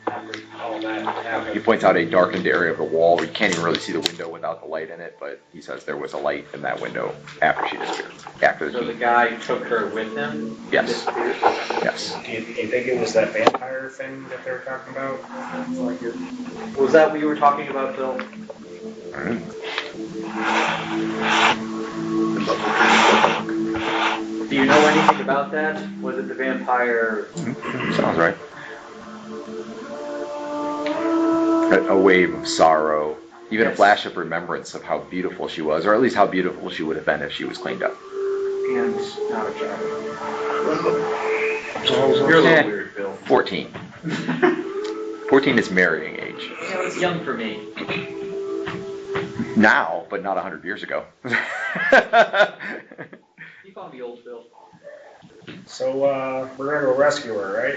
after all that happened. He points out a darkened area of the wall. You can't even really see the window without the light in it, but he says there was a light in that window after she disappeared. After So the guy took her with him? Yes. Disappeared? Yes. Do you think it was that vampire thing that they were talking about? Was that what you were talking about, Bill? Do you know anything about that? Was it the vampire? Sounds right. A wave of sorrow, even a flash of remembrance of how beautiful she was, or at least how beautiful she would have been if she was cleaned up. And not a child. You're a little weird, Bill. 14. 14 is marrying age. Yeah, it's young for me. Now, but not 100 years ago. You call me old, Bill. So we're gonna go rescue her, right?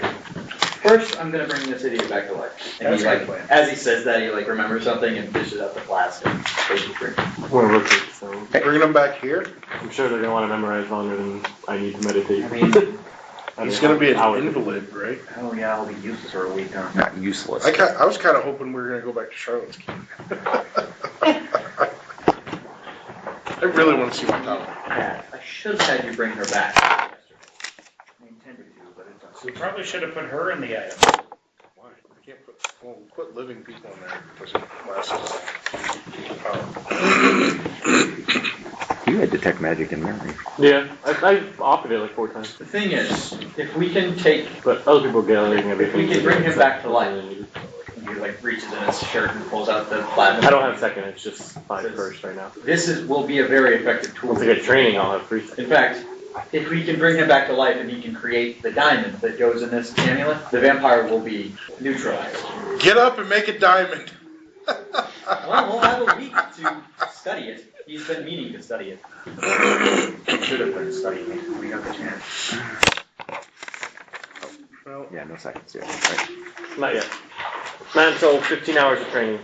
First, I'm gonna bring this idiot back to life. And That's he, my like, plan. as he says that, he like remembers something and fishes out the flask and takes a drink. I'm gonna rotate, so Bringing them back here? I'm sure they're gonna want to memorize longer than I need to meditate. I mean, He's gonna be an hours. invalid, right? oh yeah, I'll be useless for a week, huh? Not useless. I was kind of hoping we were gonna go back to Charlotte's Key. I really want to see my top. Yeah, I should have had you bring her back. I intended to, but it's not. We probably should have put her in the item. Why? I can't put living people in there. It doesn't last. You had detect magic in memory. Yeah, I offered it like 4 times, The thing is, if we can take, but other people gathering everything. If we can bring him back to life. he like reaches in his shirt and pulls out the platinum. I don't have second, it's just 5 first right now. Will be a very effective tool. Once I get training, I'll have 3 seconds. In fact, if we can bring him back to life and he can create the diamond that goes in this amulet, the vampire will be neutralized. Get up and make a diamond. Well, we'll have a week to study it. He's been meaning to study it. Should have been studying it. We got the chance. Yeah, no seconds yet. Right. Not yet. Not until 15 hours of training.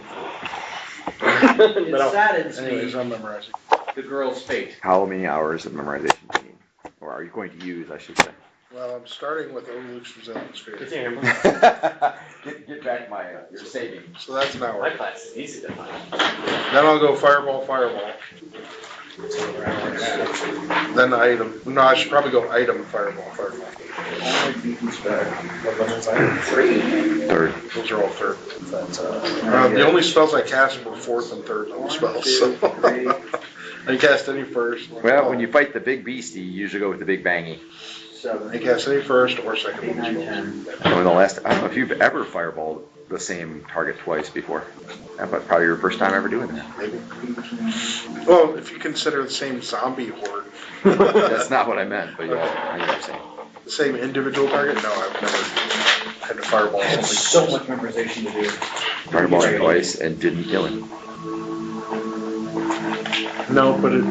It saddens Anyways, me, I'm memorizing. the girl's fate. How many hours of memorization do you need? Or are you going to use, I should say? Well, I'm starting with Luke's Resemblance Sphere. It's here. Get back your savings. So that's an My hour. class is easy to find. Then I'll go Fireball. Then item. No, I should probably go item Fireball. Third. Those are all third. The only spells I cast were 4th and 3rd level spells. So I didn't cast any first. Well, when you fight the big beastie, you usually go with the big bangy. I didn't cast any first or second level spells. So in the last, I don't know if you've ever fireballed the same target twice before. That was probably your first time ever doing that. Maybe. Well, if you consider the same zombie horde. That's not what I meant, but yeah, I know what you're saying. The same individual target? No, I've never had to fireball I had something. so much memorization to do. Fireballed him twice and didn't kill him. No, but it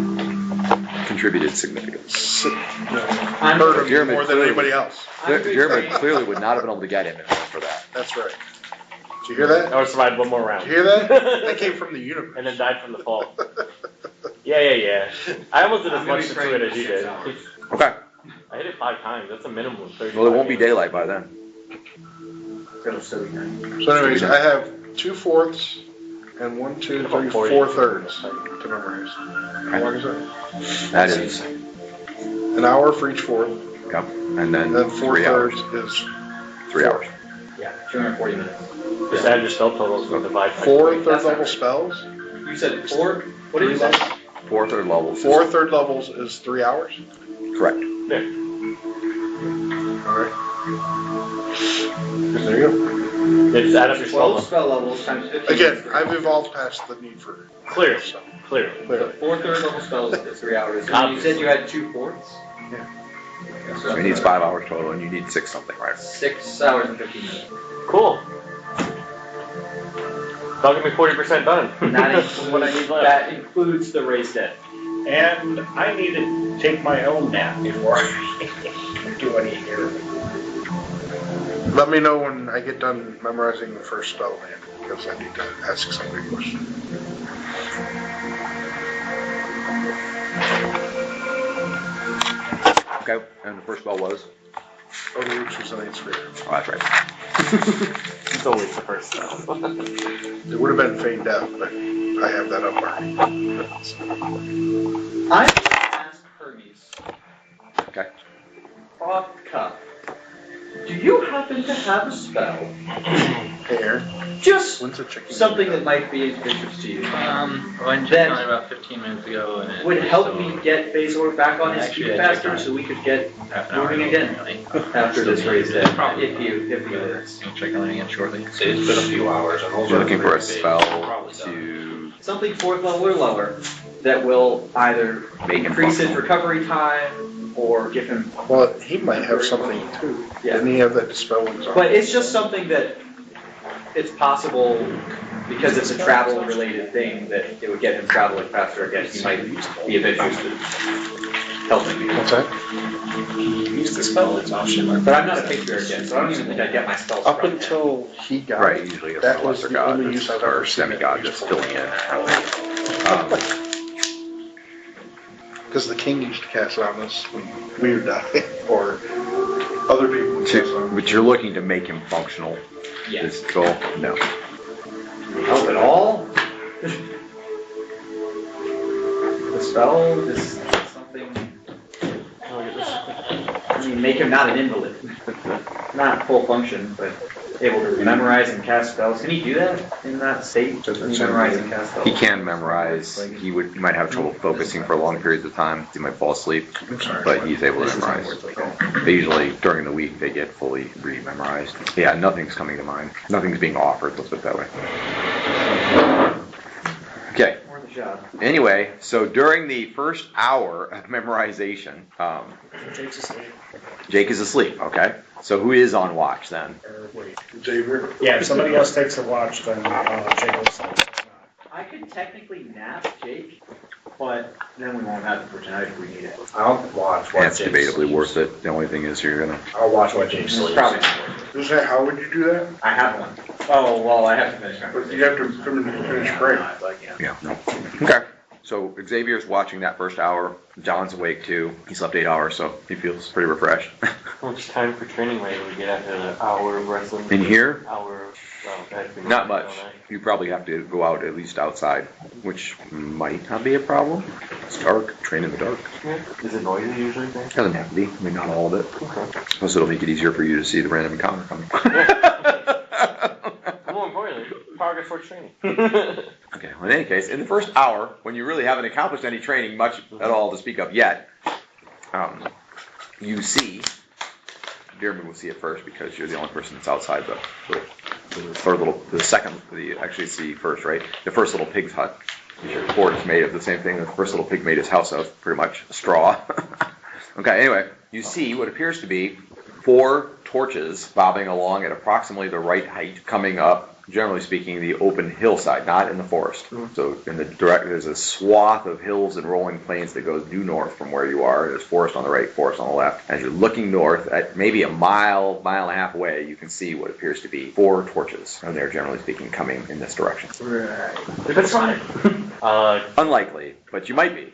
Contributed significantly. hurt him more than anybody else. Jeremy clearly would not have been able to get him if it wasn't for that. That's right. Did you hear that? I would survive one more round. Did you hear that? That came from the universe. And then died from the fall. Yeah. I almost did as much to it as you did. Okay. I hit it 5 times. That's a minimum of 30. Well, it won't be daylight by then. So anyways, I have 2 fourths and 1, 2, 3, 4 thirds to memorize. How long is that? That is, An hour for each fourth. yep. And then Then 4 3 hours. thirds is 3 hours. Yeah, 240 minutes. Just add your spell totals and divide by 4 3. third level spells. You said 4? What did you say? 4 third levels. 4 third levels is 3 hours. Correct. There. Alright. There you go. Just add up your spell 12 level. spell levels times 15. Again, I've evolved past the need for Clear. so Clear. The 4 third level spells is 3 hours. And you said you had 2 fourths? So he needs 5 hours total, and you need 6 something, right? 6 hours and 15 minutes. Cool. That'll give me 40% done. And that includes, what I need left. that includes the raised debt. And I need to take my own nap before I do any here. Let me know when I get done memorizing the first spell, man, because I need to ask somebody a question. Okay, and the first spell was? Oh, the roots was an 8 sphere. Oh, that's right. It's always the first spell. It would have been Fade Death, but I have that up already. I asked Hermes, Okay. off the cuff, do you happen to have a spell? Hey, Aaron, Just when's the chicken? something that might be of interest to you. I went Then- checked on it about 15 minutes ago, and it Would help so me get Bazor back on his Actually, feet I checked faster on it. so we could get half an hour moving ago. again after this raised debt, if you is. I'll check on it again shortly. So it's been a few hours, and those You're are looking for a very big. spell Probably done. to Something 4th level or lower that will either make him increase his functional. recovery time or give him, Well, he might have something too. Yeah. Didn't he have that Dispel Ones on? but it's just something that it's possible, because it's a travel related thing, that it would get him traveling faster again. He might be of interest in helping me. What's that? Use the spell exhaustion. But I'm not a patriarch yet, so I don't even think I'd get my spells Up from him. until he got Right, it, usually it's that a was lesser the god only use I've ever or seen. demigod just filling in. Because the king used to cast it on us when we would die, or other people would cast it on us. But you're looking to make him functional. Yeah. Is the goal? No. Help at all? The spell is something, I mean, make him not an invalid. Not full function, but able to memorize and cast spells. Can he do that in that state? Can he memorize and cast spells? He can memorize. He might have trouble focusing for long periods of time. He might fall asleep, I'm sorry. but he's able to memorize. They usually, during the week, they get fully re-memorized. Yeah, nothing's coming to mind. Nothing's being offered, let's put it that way. Okay. More the job. Anyway, so during the first hour of memorization, Jake's asleep. Jake is asleep, okay? So who is on watch then? Or wait. Xavier. Yeah, if somebody else takes the watch, then Jake will sleep. I could technically nap Jake, but then we won't have it for tonight if we need it. I'll watch what It's Jake debatably sleeps. worth it. The only thing is you're gonna... I'll watch what Jake It's sleeps. probably not worth it. Who's that? How would you do that? I have one. Oh, well, I have to finish my But you have to finish break. Yeah, no. Okay. So Xavier's watching that first hour. John's awake too. He slept 8 hours, so he feels pretty refreshed. How much time for training rate do we get after an hour of wrestling? In here? Hour of, well, that'd be Not much. don't I? You probably have to go out at least outside, which might not be a problem. It's dark. Train in the dark. Yeah. Is it noisy usually there? Doesn't have to be. I mean, not all of it. Okay. Plus, it'll make it easier for you to see the random encounter coming. More importantly, progress for training. Okay, well, in any case, in the first hour, when you really haven't accomplished any training much at all to speak of yet, you see, Dearman will see it first because you're the only person that's outside the actually see first, right? The first little pig's hut. Your fort is made of the same thing the first little pig made his house of, pretty much, straw. Okay, anyway, you see what appears to be 4 torches bobbing along at approximately the right height, coming up, generally speaking, the open hillside, not in the forest. So in the there's a swath of hills and rolling plains that goes due north from where you are. There's forest on the right, forest on the left. As you're looking north, at maybe a mile and a half away, you can see what appears to be 4 torches. And they're generally speaking coming in this direction. Right. That's fine. Unlikely, but you might be.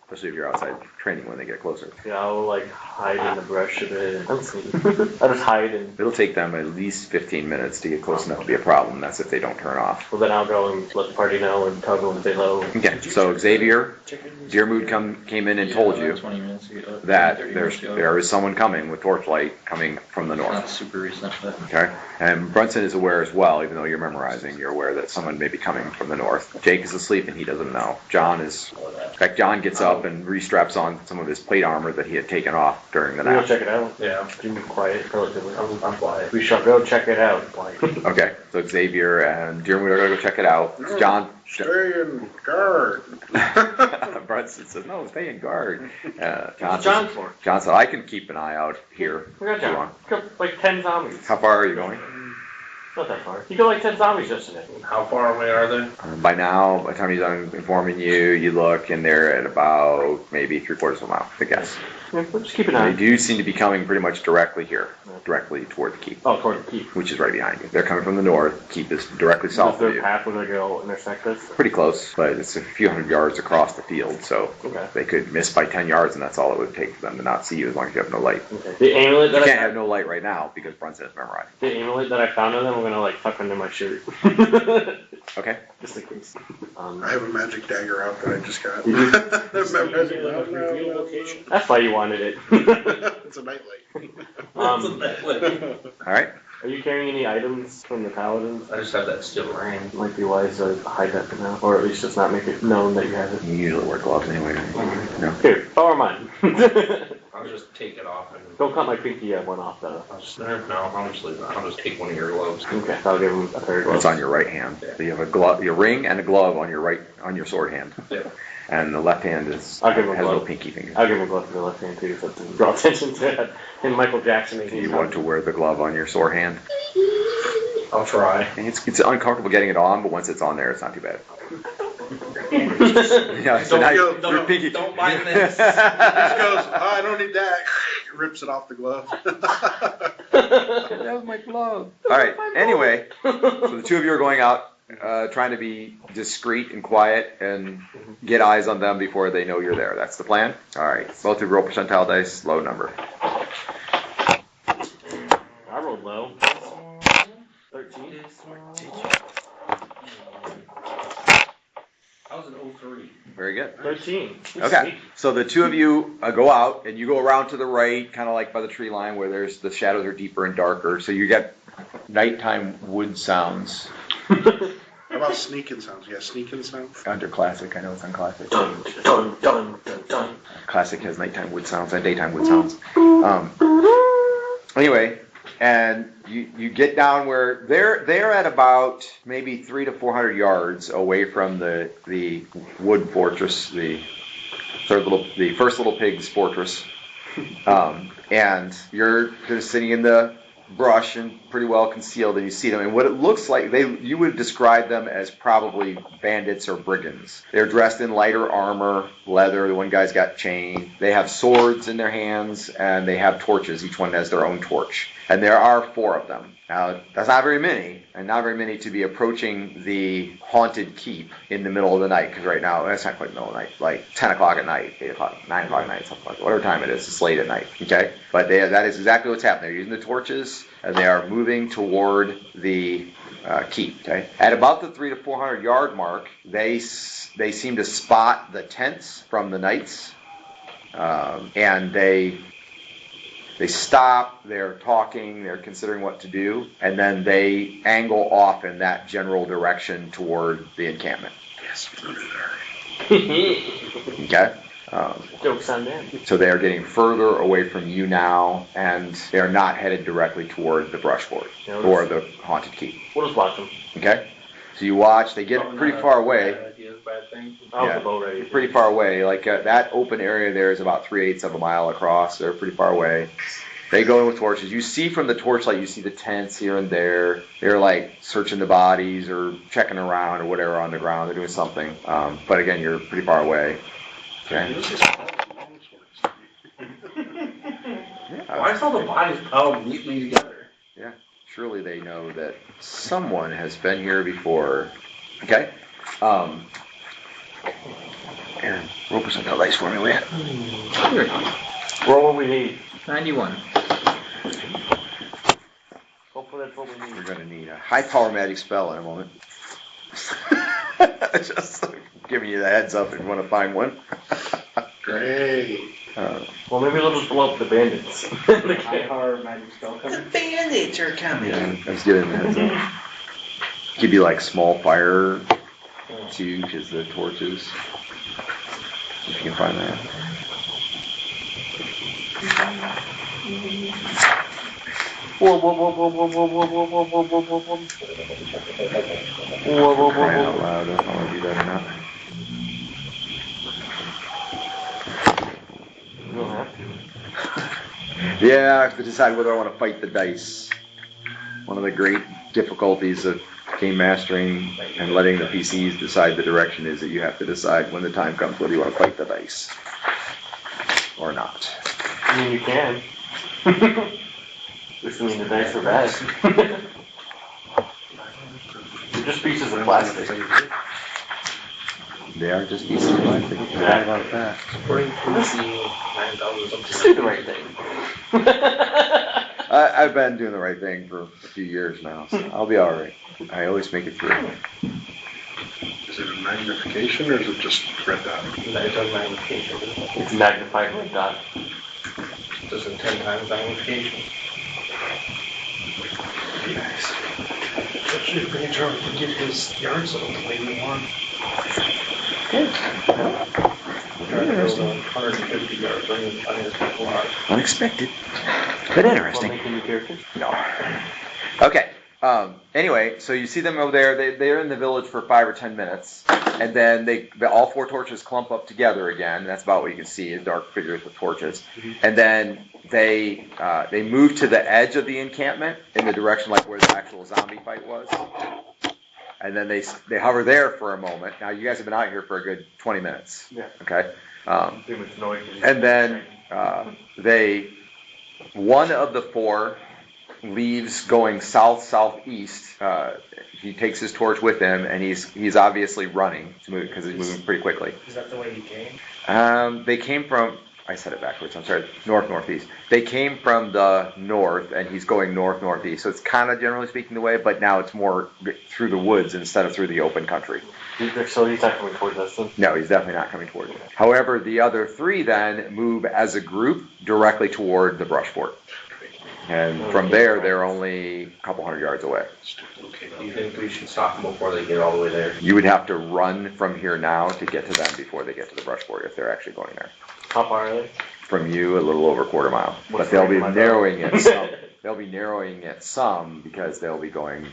Especially if you're outside training when they get closer. Yeah, I'll like hide in the brush a bit. I'll just hide and It'll take them at least 15 minutes to get close enough to be a problem. That's if they don't turn off. well then I'll go and let the party know and tell them to say hello. Okay, so Xavier, Dearmood came in and told you 20 minutes ago, that 30 minutes ago. there is someone coming with torchlight coming from the Not north. super recent, but Okay, and Brunson is aware as well, even though you're memorizing, you're aware that someone may be coming from the north. Jake is asleep and he doesn't know. John is, in fact, John gets up and restraps on some of his plate armor that he had taken off during the We'll go nap. check it out. Yeah. You can be quiet, relatively. I'm quiet. We shall go check it out. Quiet. Okay, so Xavier and Dearmood are going to go check it out. John, Stay in guard. it says, no, stay in guard. John's for? John said, I can keep an eye out here. We got John. Got like 10 zombies. How far are you going? Not that far. You got like 10 zombies yesterday. How far away are they? By now, by the time he's done informing you, you look and they're at about maybe 3/4 of a mile, I guess. Yeah, we'll just keep an eye. They do seem to be coming pretty much directly here, directly toward the keep. Oh, toward the keep. Which is right behind you. They're coming from the north. Keep is directly south Is there of a you. path where they go intersect this? Pretty close, but it's a few hundred yards across the field, so Okay. they could miss by 10 yards, and that's all it would take for them to not see you as long as you have no light. Okay. The amulet You that can't have no light right now because Brunson is memorized. the amulet that I found on them, I'm gonna like tuck under my shirt. Okay. Just in case. I have a magic dagger out that I just got. You Reveal location. That's why you wanted it. It's a nightlight. All right. Are you carrying any items from the paladins? I just have that steel ring. It might be wise to hide that for now, or at least just not make it known that you have it. You usually wear gloves anyway. No. Here, borrow mine. I'll just take it off and Don't cut my pinky one off though. I'll just leave it. I'll just take one of your gloves. Okay, I'll give him a pair of gloves. It's on your right hand. So you have a glove, your ring, and a glove on your sword hand. Yeah. And the left hand has I'll give him a no glove. pinky finger. I'll give him a glove for the left hand too, so to draw attention to it. And Michael Jackson making You want to wear the glove on your sword hand. I'll try. And it's uncomfortable getting it on, but once it's on there, it's not too bad. Yeah, so now your pinky. Don't mind this. He just goes, oh, I don't need that. Rips it off the glove. That was my glove. All right. Anyway, so the two of you are going out, trying to be discreet and quiet and get eyes on them before they know you're there. That's the plan. All right. Both of you roll percentile dice, low number. I rolled low. 13. I was an 03. Very good. 13. Okay. So the two of you go out and you go around to the right, kind of like by the tree line where there's the shadows are deeper and darker. So you get nighttime wood sounds. How about sneaking sounds? Yeah, sneaking sounds. Under classic, I know it's on classic. Dun, dun, dun, dun, dun. Classic has nighttime wood sounds and daytime wood sounds. Anyway, and you get down where they're at about maybe 300 to 400 yards away from the wood fortress, the first little pig's fortress, and you're just sitting in the brush and pretty well concealed, and you see them, and what it looks like, you would describe them as probably bandits or brigands. They're dressed in lighter armor, leather. The one guy's got chain. They have swords in their hands, and they have torches. Each one has their own torch, and there are 4 of them. Now, that's not very many, and not very many to be approaching the haunted keep in the middle of the night, because right now, it's not quite the middle of the night, like 10 o'clock at night, 8 o'clock, 9 o'clock at night, something like that. Whatever time it is, it's late at night, okay? But that is exactly what's happening. They're using the torches, and they are moving toward the keep, okay? At about the 300 to 400 yard mark, they seem to spot the tents from the knights, and they stop, they're talking, they're considering what to do, and then they angle off in that general direction toward the encampment. Yes, through there. Okay? Joke's on them. So they are getting further away from you now, and they are not headed directly toward the brush fort, or the haunted keep. We'll just watch them. Okay? So you watch, they get pretty far away. Bad thing. I'll have the bow ready. Pretty far away. Like that open area there is about 3/8 of a mile across. They're pretty far away. They go in with torches. You see from the torchlight, you see the tents here and there. They're like searching the bodies or checking around or whatever on the ground. They're doing something. But again, you're pretty far away. Okay. Why is all the bodies piled neatly together? Yeah. Surely they know that someone has been here before. Okay. Aaron, roll percentile dice for me, will you? Roll what we need. 91. Hopefully that's what we need. We're going to need a high power magic spell in a moment. Just giving you the heads up if you want to find one. Great. Well, maybe we'll just blow up the bandits. High power magic spell coming. Bandits are coming. Yeah, I was giving the heads up. Give you like small fire too, because the torches. If you can find that. Whoa, whoa, whoa, whoa, whoa, whoa, whoa, whoa, whoa, whoa, whoa, whoa, whoa. Whoa, whoa, whoa, Crying out whoa. loud, I don't know if I want to do that or not. Yeah, I have to decide whether I want to fight the dice. One of the great difficulties of game mastering and letting the PCs decide the direction is that you have to decide when the time comes whether you want to fight the dice or not. I mean, you can. Just mean the dice are bad. They're just pieces of plastic. They are just pieces of plastic. Yeah. About that. Just do the right thing. I've been doing the right thing for a few years now, so I'll be all right. I always make it through. Is it a magnification or is it just red dot? It's magnification. It's magnified red dot. Does it 10 times magnification? Nice. Especially if Brigands can get his yard sold the way we want. Trying to build 150 yards on his back lot. Unexpected, but interesting. Want to make a new character? No. Okay. Anyway, so you see them over there. They're in the village for 5 or 10 minutes, and then all 4 torches clump up together again. That's about what you can see is dark figures with torches. And then they move to the edge of the encampment in the direction like where the actual zombie fight was. And then they hover there for a moment. Now you guys have been out here for a good 20 minutes. Yeah. Okay. Too much noise. And then one of the 4 leaves going south-southeast. He takes his torch with him, and he's obviously running because he's moving pretty quickly. Is that the way he came? They came from, I said it backwards, I'm sorry, north-northeast. They came from the north, and he's going north-northeast. So it's kind of generally speaking the way, but now it's more through the woods instead of through the open country. So he's not coming towards us then? No, he's definitely not coming towards us. However, the other 3 then move as a group directly toward the brush fort. And from there, they're only a couple hundred yards away. Do you think we should stop them before they get all the way there? You would have to run from here now to get to them before they get to the brush fort if they're actually going there. How far are they? From you, a little over a quarter mile. What's But they'll the be range of my narrowing it some. They'll be narrowing it some because they'll be going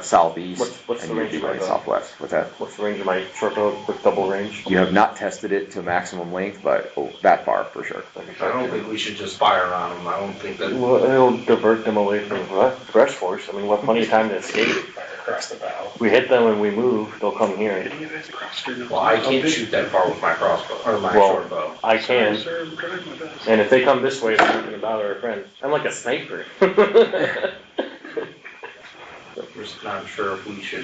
southeast What's and the you'll range be of my going bow? southwest. What's that? What's the range of my short bow with double range? You have not tested it to maximum length, but that far for sure. I don't think we should just fire on them. I don't think that. Well, it'll divert them away from the brush force. I mean, we'll have plenty of time to escape. Across the bow. We hit them and we move, they'll come here. Well, I can't shoot that far with my crossbow or my Well, short bow. I can. And if they come this way, they're not going to bother our friends. I'm like a sniper. We're just not sure if we should.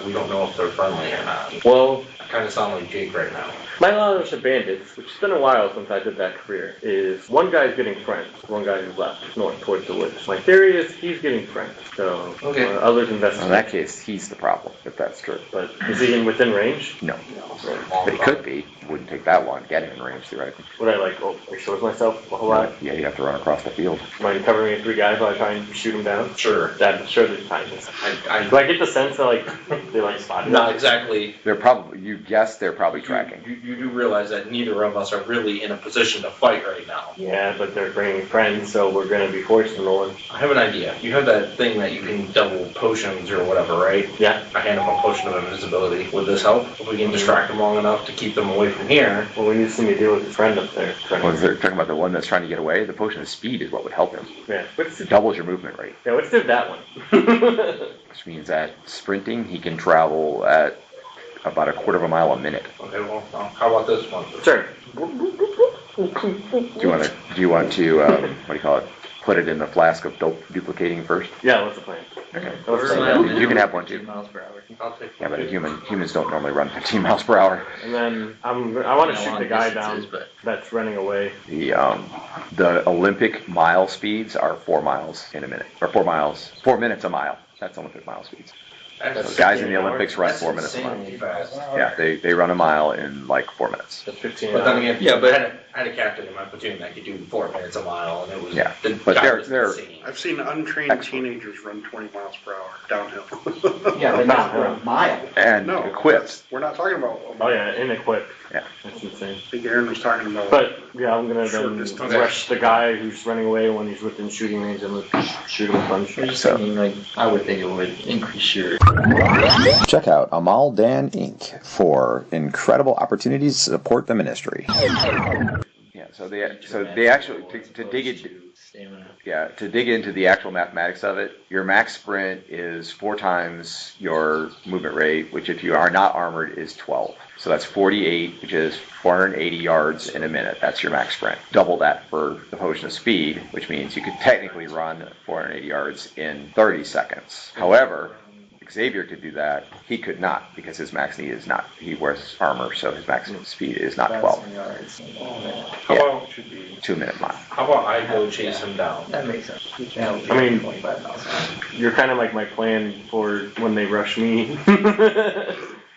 We don't know if they're friendly or not. Well, I kind of sound like Jake right now. my knowledge of bandits, which has been a while since I did that career, is one guy's getting friends, one guy who's left, north towards the woods. My theory is he's getting friends, so Okay. others In investigate. that case, he's the problem, if that's true. But is he within range? No. But he could be. Wouldn't take that long to get him in range, theoretically. Would I expose myself a whole lot? Yeah, you have to run across the field. Mind covering me 3 guys while I try and shoot them down? Sure. I'm sure there's time. Do I get the sense that they spotted Not us? exactly. They're probably, you guess they're probably tracking. You do realize that neither of us are really in a position to fight right now. Yeah, but they're bringing friends, so we're gonna be forced to roll in. I have an idea. You have that thing that you can double potions or whatever, right? Yeah. I hand them a potion of invisibility. Would this help? If we can distract them long enough to keep them away from here. Well, we need somebody to deal with his friend up there. Well, if they're talking about the one that's trying to get away, the potion of speed is what would help him. Yeah. It doubles your movement rate. Yeah, let's do that one. Which means that sprinting, he can travel at about a quarter of a mile a minute. Okay, well, how about this one? Sure. Do you want to what do you call it? Put it in the flask of duplicating first? Yeah, what's the plan? Okay. What's the plan? You can have one too. Miles per hour. I'll take Yeah, but humans don't normally run 15 miles per hour. And then I want to shoot the guy down that's running away. The Olympic mile speeds are 4 miles in a minute, or 4 minutes a mile. That's Olympic mile speeds. That's So guys in the 15 Olympics run That's 4 minutes a mile. insanely fast. Yeah, they run a mile in like 4 minutes. That's 15 But then hours. again, Yeah, but- I had a captain in my platoon that could do 4 minutes a mile, and it was Yeah, the but guy they're- was they're- insane. I've seen untrained Excellent. teenagers run 20 miles per hour downhill. Yeah, but not for a mile. And No, equipped. we're not talking about. Oh yeah, inequipped. Yeah. That's insane. I think Aaron was talking about. But yeah, I'm gonna Short then distance. rush the guy who's running away when he's within shooting range and shoot him a bunch. I was just So- thinking, I would think it would increase your. Check out Amaldan Inc. for incredible opportunities to support the ministry. Yeah, So they actually to dig it. Stamina. Yeah, to dig into the actual mathematics of it, your max sprint is 4 times your movement rate, which if you are not armored is 12. So that's 48, which is 480 yards in a minute. That's your max sprint. Double that for the potion of speed, which means you could technically run 480 yards in 30 seconds. However, Xavier could do that. He could not because his max need is not. He wears armor, so his max speed is not 12. How about 2 minute mile. how about I go chase him down? That makes sense. I mean, you're kind of like my plan for when they rush me.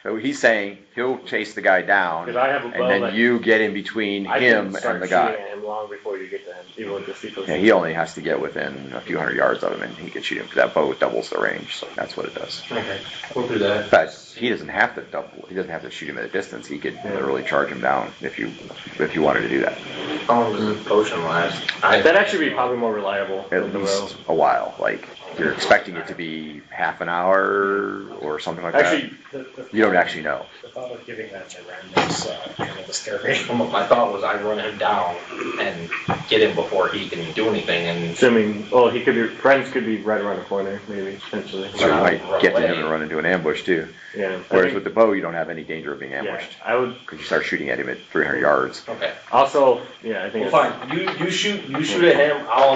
So he's saying he'll chase the guy down, Because I have a bow and then that you get in between I him can start and the guy. shooting at him long before you get to him, even with the C-post. Yeah, he only has to get within a few hundred yards of him, and he can shoot him. That bow doubles the range, so that's what it does. Okay, we'll do that. But he doesn't have to double. He doesn't have to shoot him at a distance. He could literally charge him down if you wanted to do that. How long does this potion last? That'd actually be probably more reliable At than the row. least a while. Like you're expecting it to be half an hour or something like Actually, that. You don't actually know. The thought of giving that to Ren is kind of disturbing. My thought was I run him down and get him before he can do anything, and assuming, he could be, friends could be right around the corner, maybe, potentially. So you might get to him and run into an ambush too. Yeah. Whereas with the bow, you don't have any danger of being Yeah, ambushed I would, because you start shooting at him at 300 yards. okay. also, yeah, I think. Well, fine. You shoot at him. I'll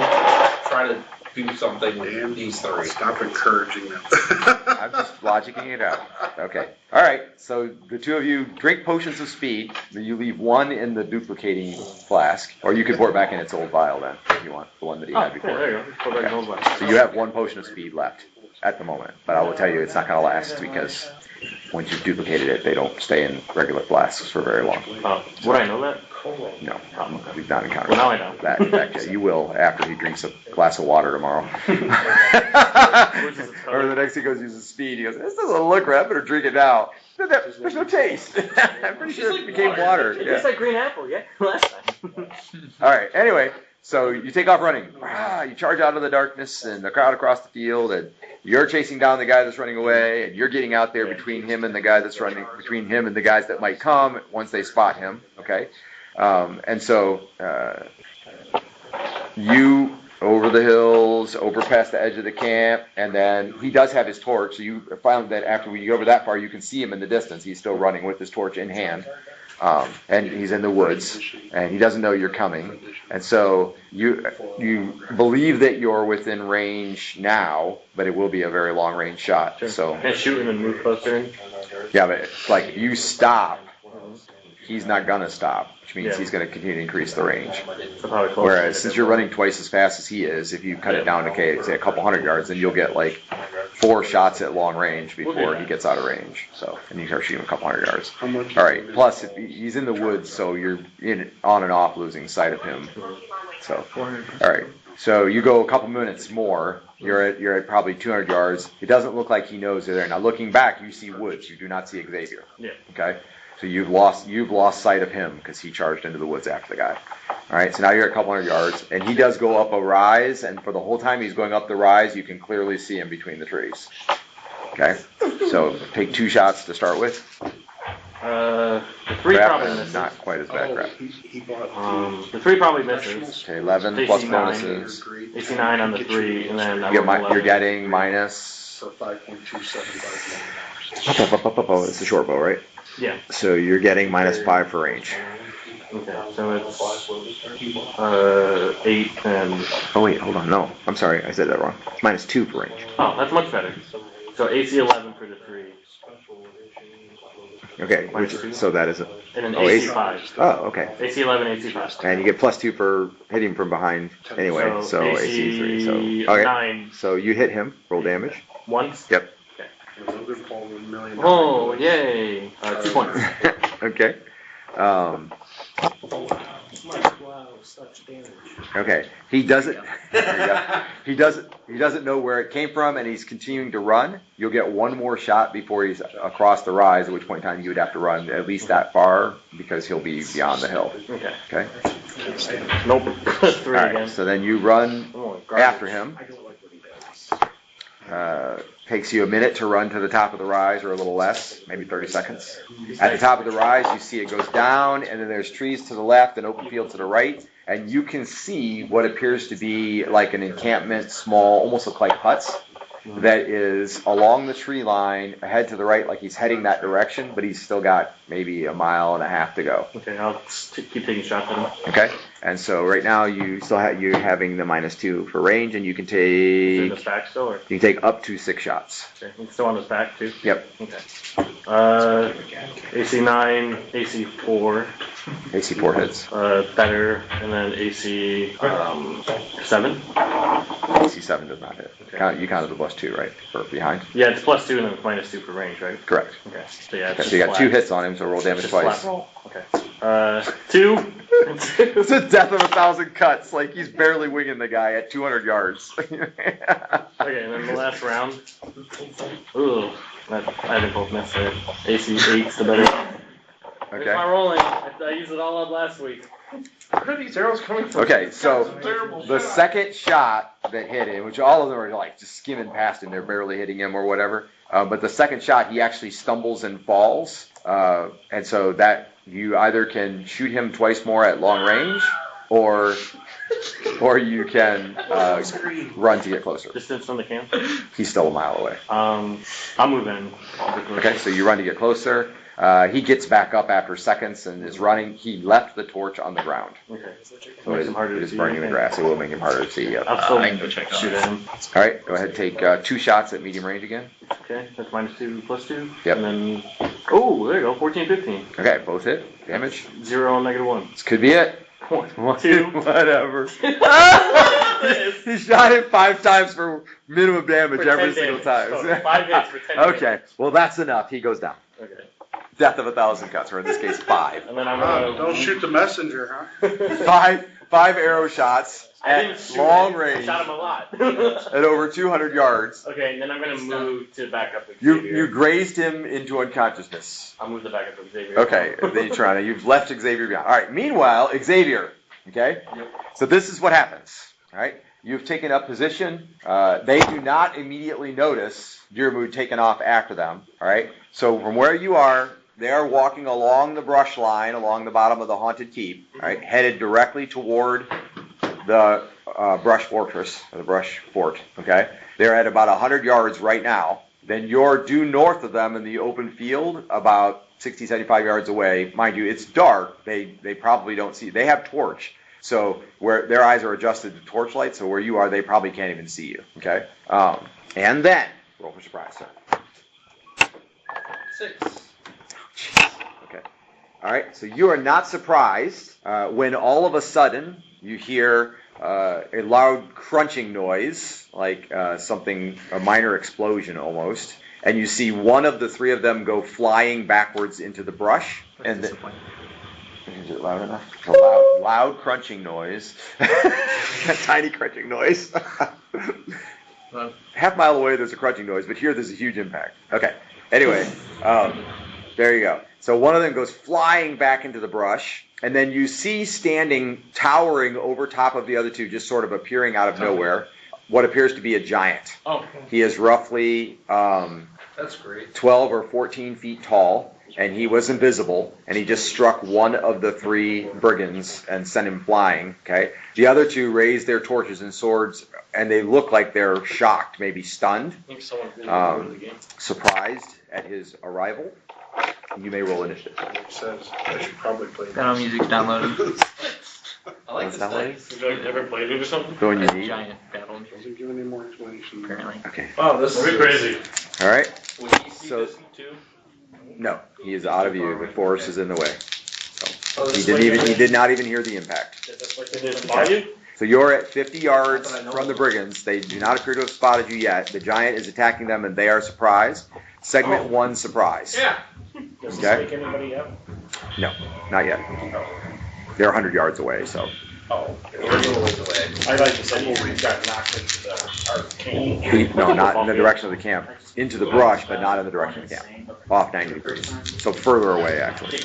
try to do something with these three. Stop encouraging them. I'm just logicking it out. Okay. All right. So the two of you drink potions of speed. You leave one in the duplicating flask, or you could pour it back in its old vial then, if you want, the one that he had before. Yeah, there you go. Just pour back in the old one. So you have one potion of speed left at the moment, but I will tell you it's not going to last because once you've duplicated it, they don't stay in regular flasks for very long. Would I know that? No, we've not encountered Well, now I know. that. In fact, you will after he drinks a glass of water tomorrow. Or the next he goes uses speed. He goes, this doesn't look right. I better drink it now. There's no taste. I'm pretty sure it became water. It Yeah. tastes like green apple, yeah? Last time. All right. Anyway, so you take off running. You charge out of the darkness and the crowd across the field, and you're chasing down the guy that's running away, and you're getting out there between him and the guy that's running, between him and the guys that might come once they spot him. Okay. And so you over the hills, over past the edge of the camp, and then he does have his torch. So you found that after you go over that far, you can see him in the distance. He's still running with his torch in hand. And he's in the woods, and he doesn't know you're coming. And so you believe that you're within range now, but it will be a very long range shot. Sure. So Can I shoot him and move closer? yeah, but it's like if you stop, he's not gonna stop, which means he's gonna continue to increase the range. So probably closer. Whereas since you're running twice as fast as he is, if you cut it down to say a couple hundred yards, then you'll get like 4 shots at long range before he gets out of range. So, and you start shooting him a couple hundred yards. How much? All right. Plus, if he's in the woods, so you're on and off losing sight of him. So, all right. So you go a couple minutes more. You're at probably 200 yards. It doesn't look like he knows you're there. Now looking back, you see woods. You do not see Xavier. Yeah. Okay. So you've lost sight of him because he charged into the woods after the guy. All right, so now you're a couple hundred yards, and he does go up a rise, and for the whole time he's going up the rise, you can clearly see him between the trees. Okay, so take 2 shots to start with. 3 probably Crap, misses. not quite as bad, crap. He bought The 3 probably misses. Okay, 11 plus AC9. bonuses. AC 9 on the 3, and then You're getting minus. for $5.275 Oh, it's a short bow, right? Yeah. So you're getting minus 5 for range. Okay, so it's 8 and... Oh wait, hold on, no, I'm sorry, I said that wrong. It's minus 2 for range. Oh, that's much better. So AC 11 for the 3. Okay, so that is it. And then Oh, AC AC 5. Oh, okay. AC 11, AC 5. And you get plus 2 for hitting from behind anyway, so AC 3. So okay, 9. so you hit him. Roll damage. Once? Yep. Oh, yay! 2 points. Okay. Wow, such damage. Okay. He doesn't. There you go. He doesn't know where it came from, and he's continuing to run. You'll get 1 more shot before he's across the rise, at which point in time you would have to run at least that far because he'll be beyond the hill. Okay. Okay. Nope. 3 All right. again. So then you run Oh, garbage. after him. Takes you a minute to run to the top of the rise, or a little less, maybe 30 seconds. At the top of the rise, you see it goes down, and then there's trees to the left and open field to the right, and you can see what appears to be like an encampment, small, almost look like huts, that is along the tree line, ahead to the right, like he's heading that direction, but he's still got maybe 1.5 miles to go. Okay, I'll keep taking shots at him. Okay, and so right now you still you're having the -2 for range, and you can Is it in take his back still, or? you can take up to 6 shots. Okay, he's still on his back too? Yep. Okay. AC 9, AC 4. AC 4 hits. Better, and then AC 7. AC 7 does not hit. Okay. You counted the +2, right? For behind. Yeah, it's +2 and then it's -2 for range, right? Correct. Okay. So yeah, Okay, it's so you got flat. 2 hits on him, so roll damage Just twice. flat roll. Okay. 2. It's a death of 1,000 cuts. Like he's barely winging the guy at 200 yards. Okay, and then the last round. Ooh, I didn't both miss it. AC 8's the better. There's my rolling. I used it all up last week. Where are these arrows coming from? Okay, so Terrible the shot. second shot that hit him, which all of them are like just skimming past him, they're barely hitting him or whatever. But the second shot, he actually stumbles and falls, and so that you either can shoot him twice more at long range, or you can run to get closer. Distance from the camp? He's still 1 mile away. I'll move in. Okay, so you run to get closer. He gets back up after seconds and is running. He left the torch on the ground. Okay. So it is burning in the grass. It will make him harder to see. Yep. I'll still I can go check shoot on at him. All right, go ahead and take 2 shots at medium range again. Okay, that's -2 +2. Yep. And then, oh, there you go, 14, 15. Okay, both hit. Damage. 0 and -1. This could be it. 1, 2. Whatever. He shot him 5 times for minimum damage For every 10 single damage. time. So 5 hits for 10 Okay, well that's enough. He goes down. Okay. Death of 1,000 cuts, or in this case 5. And then I'm Wow, gonna... don't shoot the messenger, huh? 5 arrow shots I didn't at shoot long him. range I shot him a lot. at over 200 yards. Okay, and then I'm gonna move to back up with You Xavier. grazed him into unconsciousness. I'll move the back up with Xavier. Okay, then you're trying to. You've left Xavier behind. All right. Meanwhile, Xavier. Okay. Yep. So this is what happens. All right. You've taken up position. They do not immediately notice Dirmud taking off after them. All right. So from where you are, they are walking along the brush line, along the bottom of the haunted keep. All right, headed directly toward the brush fortress, or the brush fort. Okay. They're at about 100 yards right now. Then you're due north of them in the open field, about 60, 75 yards away. Mind you, it's dark. They probably don't see. They have torch. So where their eyes are adjusted to torchlight, so where you are, they probably can't even see you. Okay? And then, roll for surprise. Sir. 6. Okay. All right, so you are not surprised when all of a sudden you hear a loud crunching noise, like a minor explosion almost, and you see one of the 3 of them go flying backwards into the brush. And is it loud enough? A loud crunching noise. A tiny crunching noise. Half mile away there's a crunching noise, but here there's a huge impact. Okay. Anyway, there you go. So one of them goes flying back into the brush, and then you see standing, towering over top of the other 2, just sort of appearing out of nowhere, what appears to be a giant. Oh. He is roughly That's great. 12 or 14 feet tall, and he was invisible, and he just struck one of the 3 brigands and sent him flying. Okay. The other 2 raised their torches and swords, and they look like they're shocked, maybe stunned, I think someone really the game. surprised at his arrival. You may roll initiative. It says I should probably play Now this. music's downloaded. I like What's this that like? thing. Have you ever played it or something? Go in your A need. giant battle, Doesn't give any more explanation. apparently. Okay. Oh, this That'd be crazy. All right. Would he see So- this too? No, he is out of view. The forest is in the way. Oh, He this didn't way even. goes- He did not even hear the impact. Did they spot you? So you're at 50 yards from the brigands. They do not appear to have spotted you yet. The giant is attacking them, and they are surprised. Segment 1, surprise. Yeah. Does Okay. this wake anybody up? No, not yet. They're 100 yards away, so. Oh. We're a little ways away. I like you said, he got knocked into the arcane. No, not in the direction of the camp. Into the brush, but not in the direction of the camp. Off 90 degrees. So further away, actually.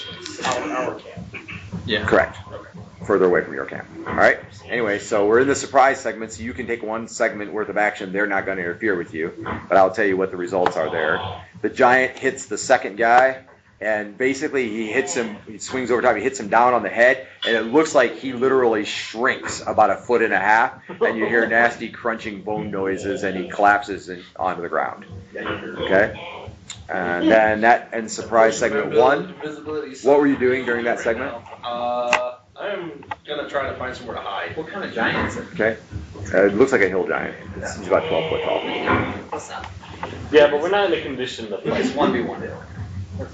Our camp. Yeah. Correct. further away from your camp. All right. Anyway, so we're in the surprise segment, so you can take one segment worth of action. They're not going to interfere with you, but I'll tell you what the results are there. The giant hits the second guy, and basically he hits him. He swings over top. He hits him down on the head, and it looks like he literally shrinks about 1.5 feet, and you hear nasty crunching bone noises, and he collapses onto the ground. Okay. And then that ends surprise segment 1. What were you doing during that segment? I'm gonna try to find somewhere to hide. What kind of giant is it? Okay. It looks like a hill giant. He's about 12 foot tall. Yeah, but we're not in the condition to fight. It's 1v1.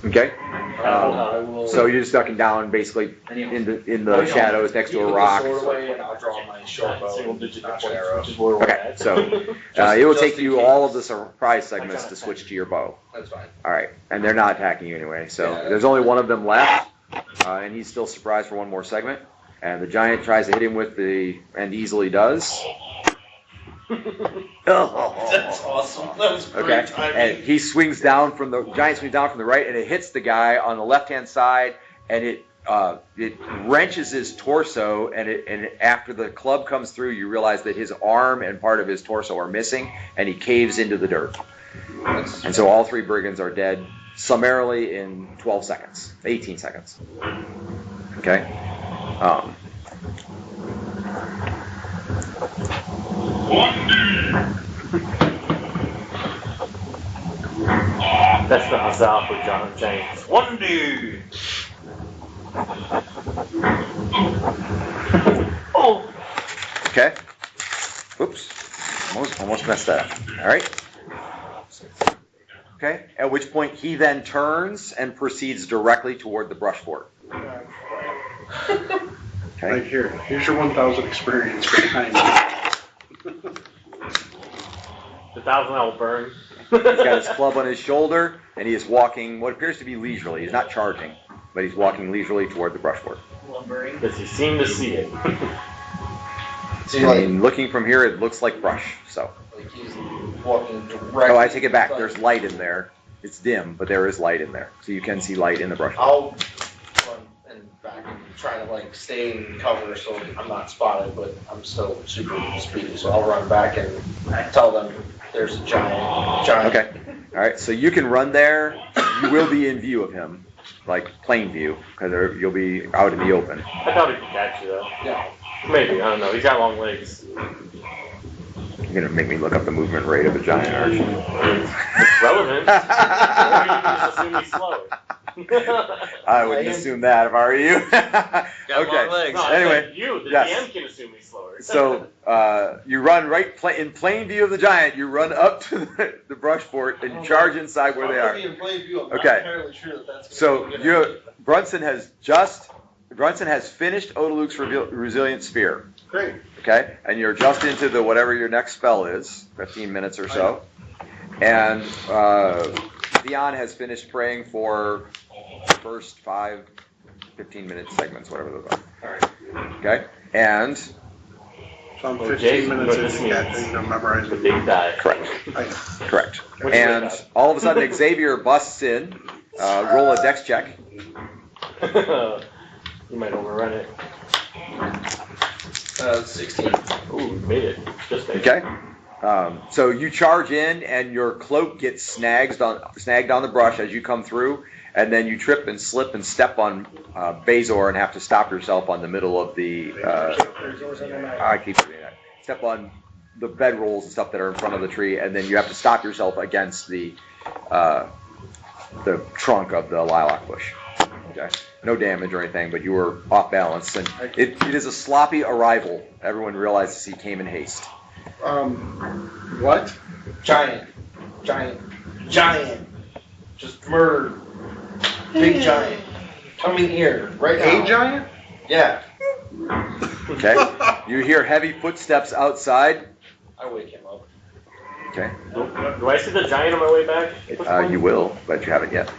Okay. I will. So you're just ducking down basically in the shadows next to a rock. Sword away, and I'll draw my short bow. Single digit Notch points, arrow. which is where we're Okay. at. So it will take you all of the surprise segments to switch to your bow. That's fine. All right. And they're not attacking you anyway. So Yeah. there's only one of them left, and he's still surprised for one more segment. And the giant tries to hit him with and easily does. That's awesome. That was great Okay, timing. and he swings down from the giant swings down from the right, and it hits the guy on the left-hand side, and it wrenches his torso, and after the club comes through, you realize that his arm and part of his torso are missing, and he caves into the dirt. And so all 3 brigands are dead summarily in 12 seconds, 18 seconds. Okay. That's the huzzah for John James. One dude. Oh. Okay. Oops. Almost messed that up. All right. Okay. At which point he then turns and proceeds directly toward the brush fort. Okay. Right here. Here's your 1,000 experience behind you. The 1,000 I will burn. He's got his club on his shoulder, and he is walking what appears to be leisurely. He's not charging, but he's walking leisurely toward the brush fort. Lumbering. Does he seem to see it? And looking from here, it looks like brush. So. Like he's walking directly. Oh, I take it back. There's light in there. It's dim, but there is light in there, so you can see light in the brush fort. I'll run and back and try to like stay in cover so I'm not spotted, but I'm still super speedy. So I'll run back and tell them there's a giant. Okay. All right. So you can run there. You will be in view of him, like plain view, because you'll be out in the open. I thought he could catch you though. Yeah. Maybe, I don't know. He's got long legs. You're gonna make me look up the movement rate of a giant, aren't you? It's relevant. Or you can just assume he's slower. I wouldn't assume that if I were you. Got long legs. No, Anyway, you, the yes. DM can assume he's slower. So you run right in plain view of the giant. You run up to the brush fort and you charge inside where they are. In plain view, I'm not Okay. entirely sure that that's So gonna be a good idea. Brunson has finished Odaluke's Resilient Spear. Great. Okay, and you're just into the whatever your next spell is, 15 minutes or so. And Dion has finished praying for the first 15-minute segments, whatever those are. All right. Okay, and So I'm Well, 15 Jason, minutes what into this means. catching, I'm memorizing. The big die. correct, Nice. correct. Which And way up? all of a sudden, Xavier busts in. Roll a dex check. You might overrun it. 16. Ooh, you made it. Just made it. Okay. So you charge in, and your cloak gets snagged on the brush as you come through, and then you trip and slip and step on Bezor and have to stop yourself on the middle of the. I keep doing that. Step on the bedrolls and stuff that are in front of the tree, and then you have to stop yourself against the trunk of the lilac bush. Okay. No damage or anything, but you were off balance, and it is a sloppy arrival. Everyone realizes he came in haste. What? Giant. Just murdered. Big giant. Coming here, right now. A giant? Yeah. Okay. You hear heavy footsteps outside. I wake him up. Okay. Do I see the giant on my way back? You will, but you haven't yet.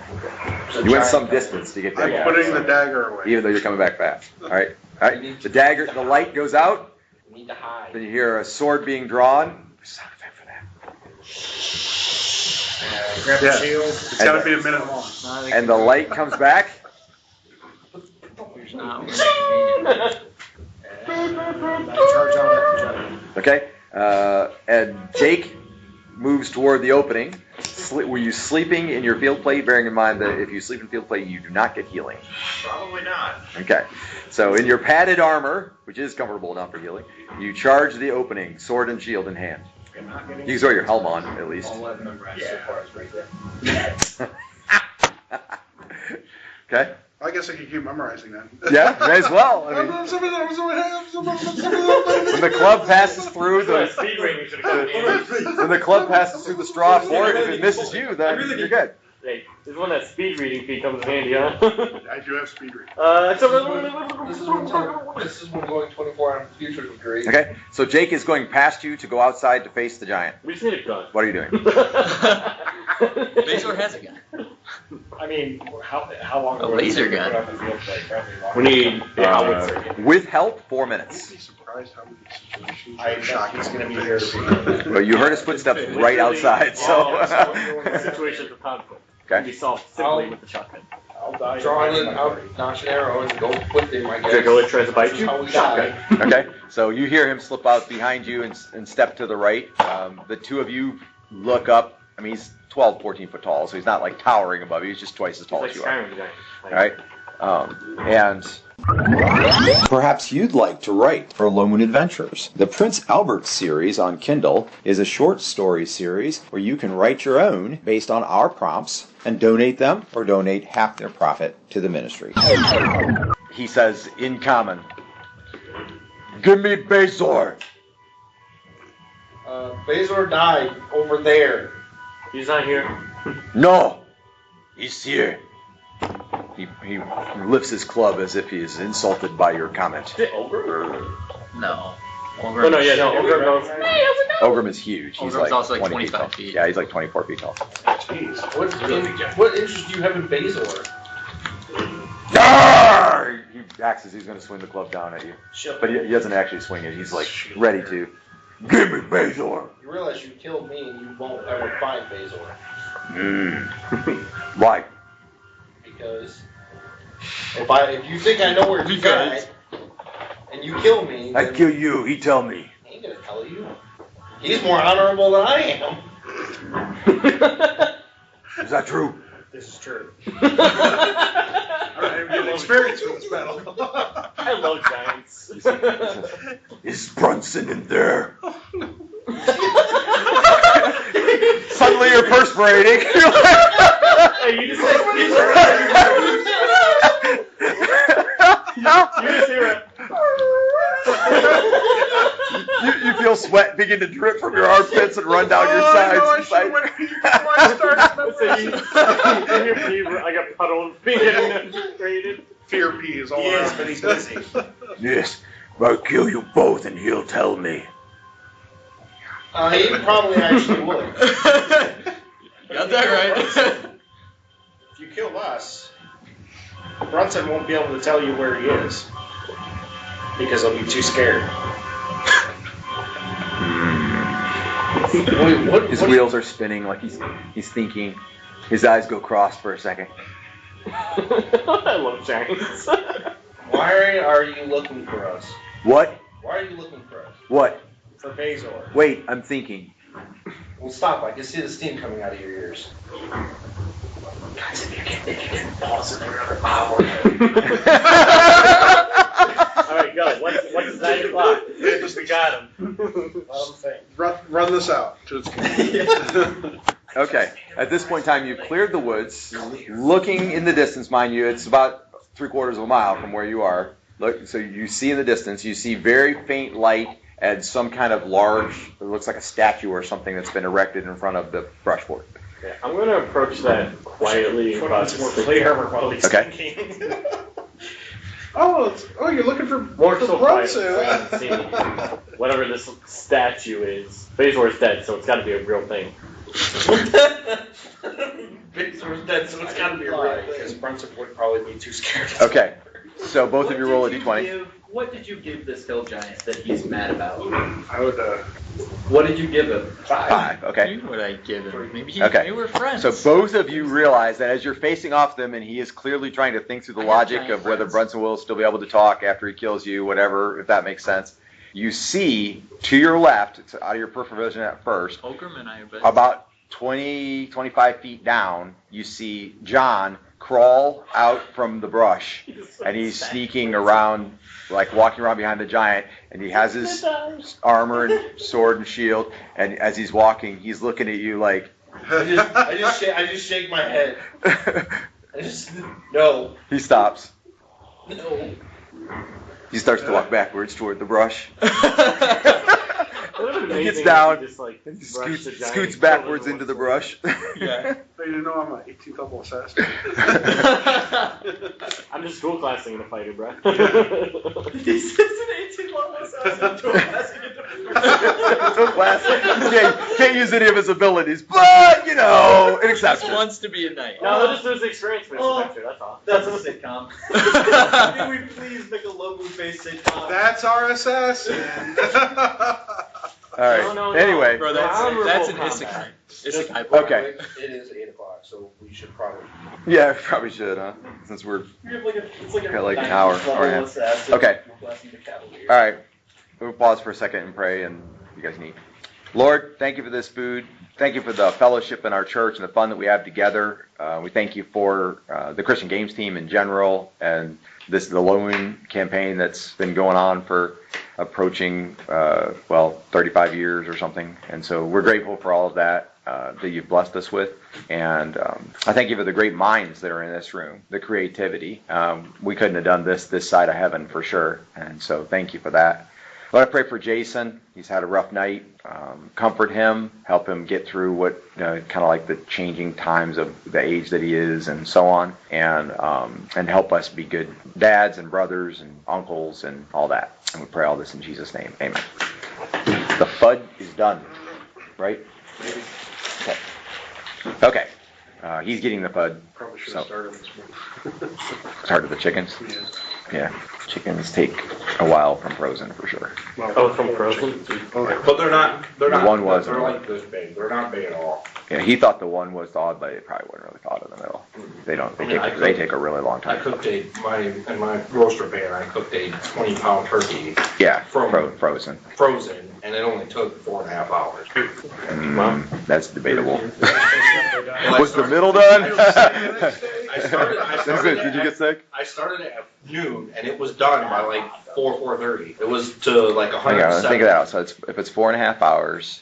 There's a You went giant some coming. distance to get I'm there, putting the dagger away. even though you're coming back fast. All right. All right. The light goes out. We need to hide. Then you hear a sword being drawn. Sound effect for that. Grab the shield. It's gotta be a minute long. And the light comes back. Okay, and Jake moves toward the opening. Were you sleeping in your field plate? Bearing in mind that if you sleep in field plate, you do not get healing. Probably not. Okay, so in your padded armor, which is comfortable enough for healing, you charge the opening, sword and shield in hand. You can throw your helm on, at least. I'll let them rest so far as right there. Okay? I guess I could keep memorizing that. Yeah, may as well. I mean, when the club passes through the Speed rating should have gotten when the club passes through the straw fort, if it misses you, then you're good. Hey, this is when that speed reading fee comes in handy, huh? I do have speed reading. This is when going 24 on futures with great. Okay, so Jake is going past you to go outside to face the giant. We just need a gun. What are you doing? Bezor has a gun. I mean, how long? A would it laser take to gun. put on the field plate? Probably long. We need With help, 4 minutes. I'd be surprised how many situations I are think shocking. he's gonna be here to be. Well, you heard his footsteps right outside, so. Situations of conflict. Okay. Can be solved simply with the shotgun. I'll die. I'll notch an arrow and go with him, I guess. Does it go and tries to bite This you? is how we Shotgun. die. Okay, so you hear him slip out behind you and step to the right. The two of you look up. I mean, he's 12, 14 foot tall, so he's not like towering above you. He's just twice as tall as It's you like are. Skyrim guy. All right, and perhaps you'd like to write for Lone Moon Adventures. The Prince Albert series on Kindle is a short story series where you can write your own based on our prompts and donate them or donate half their profit to the ministry. He says in common, "Give me Bezor." Bezor died over there. He's not here. No, he's here. He lifts his club as if he is insulted by your comment. No. Oh, no, yeah, no. Ogre goes, Ogrim is huge. He's Ogrim's like also like 20 25 tall. feet. Yeah, he's like 24 feet tall. Jeez. What interest do you have in Bezor? Arr! He acts as he's going to swing the club down at you. Shit. But he doesn't actually swing it. He's like ready to. Give me Bezor. You realize you killed me and you won't ever find Bezor. Why? Because if you think I know where he's at and you kill me, I then kill you. He tell me. I ain't gonna tell you. He's more honorable than I am. Is that true? This is true. I'm getting experience with this battle. I love giants. Is Brunson in there? Suddenly you're perspirating. Hey, you just say you just hear it. You feel sweat begin to drip from your armpits and run down your sides. I got puddles being created. Fear P is all Yes, around. but he's busy. Yes, I'll kill you both and he'll tell me. He probably actually would. Got that right. If you kill us, Brunson won't be able to tell you where he is. Because he'll be too scared. Wait, His wheels are spinning like he's thinking. His eyes go cross for a second. I love giants. Why are you looking for us? What? Why are you looking for us? What? For Bezor. Wait, I'm thinking. Well, stop. I can see the steam coming out of your ears. Guys, if you can pause it for another hour. Alright, go. What's 9 o'clock? We got him. Let him think. Run this out. To its Okay, at this point in time, you've cleared the woods. Looking in the distance, mind you, it's about 3/4 of a mile from where you are. Look, so you see in the distance, you see very faint light and some kind of large, it looks like a statue or something that's been erected in front of the brush fort. Okay, I'm going to approach that quietly. Put on some more plate armor while he's Okay. thinking. Oh, you're looking for More so quiet. Brunson. So I can see whatever this statue is. Bezor's dead, so it's got to be a real thing. Bezor's dead, so it's gotta be a real thing. Because Brunson would probably be too scared. Okay, so both of you roll a d20. What did you give this hill giant that he's mad about? I would, What did you give him? 5, okay. What would I give him? Maybe Okay. we're friends. So both of you realize that as you're facing off them and he is clearly trying to think through the I have logic giant of whether friends. Brunson will still be able to talk after he kills you, whatever, if that makes sense. you see to your left, it's out of your peripheral vision at first, Okerman, I bet. about 20, 25 feet down, you see John crawl out from the brush, and he's sneaking around, like walking around behind the giant, and he has his armor and sword and shield, and as he's walking, he's looking at you like... I just shake my head. No. He stops. No. He starts to walk backwards toward the brush. He gets Amazing down, just, like, and brush the giant, scoots kill backwards him into with the brush. Yeah. But you know I'm an 18th level assassin. I'm just dual classing in a fighter, bro. This is an 18 level assassin. So classic. Can't use any of his abilities, but, you know, it accepts Just it. wants to be a knight. No, they'll just do his experience for his adventure, that's all. That's a sitcom. Can we please make a logo-based sitcom? That's our assassin. All right. No. Anyway. Bro, Honorable that's an combat. isekai. Okay. It is 8 o'clock, so we should probably. Yeah, we probably should, huh? Since we're... It's like Got like an hour and a half. assassin. Okay. Blessing the Cavalier. All right. We'll pause for a second and pray, and you guys need. Lord, thank you for this food. Thank you for the fellowship in our church and the fun that we have together. We thank you for the Christian Games team in general, and the Loan campaign that's been going on for approaching, 35 years or something. And so we're grateful for all of that that you've blessed us with. And I thank you for the great minds that are in this room, the creativity. We couldn't have done this side of heaven for sure. And so thank you for that. Lord, I pray for Jason. He's had a rough night. Comfort him, help him get through what, kind of like the changing times of the age that he is and so on. And help us be good dads and brothers and uncles and all that. And we pray all this in Jesus' name. Amen. The FUD is done, right? Okay. He's getting the FUD. Probably should have started this one. Started the chickens? Yeah. Chickens take a while from frozen for sure. Oh, from Frozen? But they're not. The one was. They're like this big. They're not big at all. Yeah, he thought the one was thawed, but it probably wasn't really thawed in the middle. They take a really long I time. cooked in my roaster pan. I cooked a 20-pound turkey Yeah, From- frozen. frozen, and it only took 4.5 hours. That's debatable. Well, Was the middle done? I started Did you get sick? I started at noon, and it was done by like 4:30. It was to like Hang on, 107. think of that out. So if it's 4.5 hours,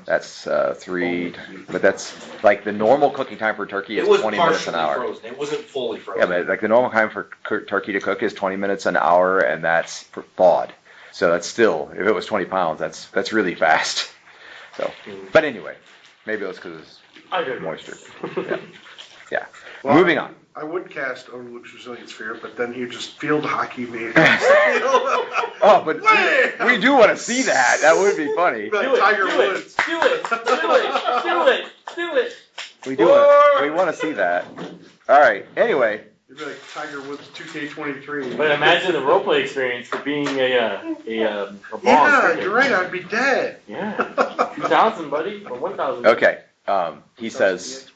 that's 3. But that's like the normal cooking time for turkey It is was 20 minutes an partially hour. frozen. It wasn't fully frozen. Yeah, but like the normal time for turkey to cook is 20 minutes an hour, and that's thawed. So that's still, if it was 20 pounds, that's really fast. So, but anyway, maybe it was because it's moisture. Yeah. Well, Moving on. I would cast Overlook's Resilient Sphere, but then you just field hockey me. Oh, but we do want to see that. That would be funny. Tiger Woods. Do it! We want to see that. All right. Anyway. You'd be like Tiger Woods 2K23. But imagine the roleplay experience for being a ball. Yeah, you're right. I'd be dead. Yeah. 2,000, buddy, or 1,000. Okay. He says.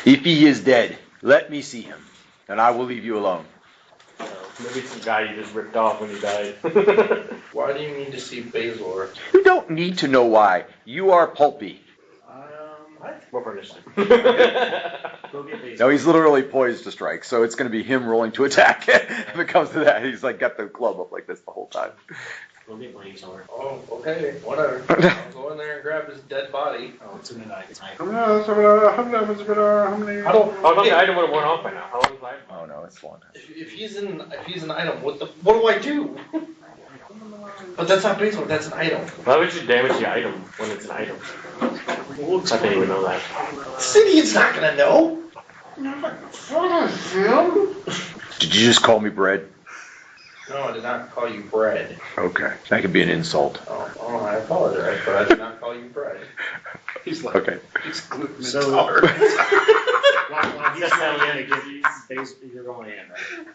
If he is dead, let me see him, and I will leave you alone. Maybe some guy you just ripped off when he died. Why do you need to see Bazor? You don't need to know why. You are pulpy. More permission. No, he's literally poised to strike, so it's going to be him rolling to attack. If it comes to that, he's like got the club up like this the whole time. Oh, okay, whatever. I'll go in there and grab his dead body. Oh, it's in the night. How long the item would have worn off by now? How long is the item? Oh no, it's long. If he's an item, what do I do? But that's not Bazor, that's an item. Why would you damage the item when it's an item? I didn't even know that. City's not gonna know. Did you just call me bread? No, I did not call you bread. Okay, that could be an insult. Oh, I apologize, but I did not call you bread. He's like, Okay. he's gluten So- intolerant. When he's telling you to give you're going in,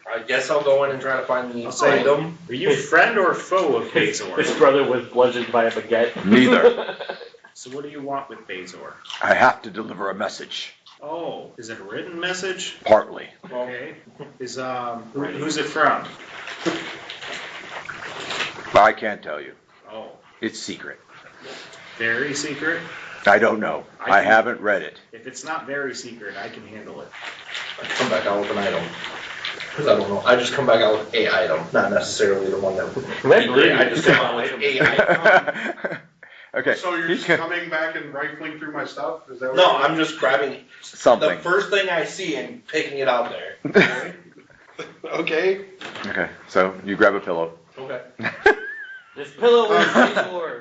right? I guess I'll go in and try to find the say- item. Are you friend or foe of His Bazor? brother was bludgeoned by a baguette. Neither. So what do you want with Bazor? I have to deliver a message. Oh, is it a written message? Partly. Okay. Is, who's it from? I can't tell you. Oh, It's secret. very secret? I don't know. I haven't read it. If it's not very secret, I can handle it. I come back out with an item. Because I don't know. I just come back out with a item, not necessarily the one that. I just come out with a item. Okay. So you're just coming back and rifling through my stuff? Is that what No, you're I'm just grabbing something. the first thing I see and picking it out there. Okay. Okay, so you grab a pillow. Okay. This pillow is Baylor.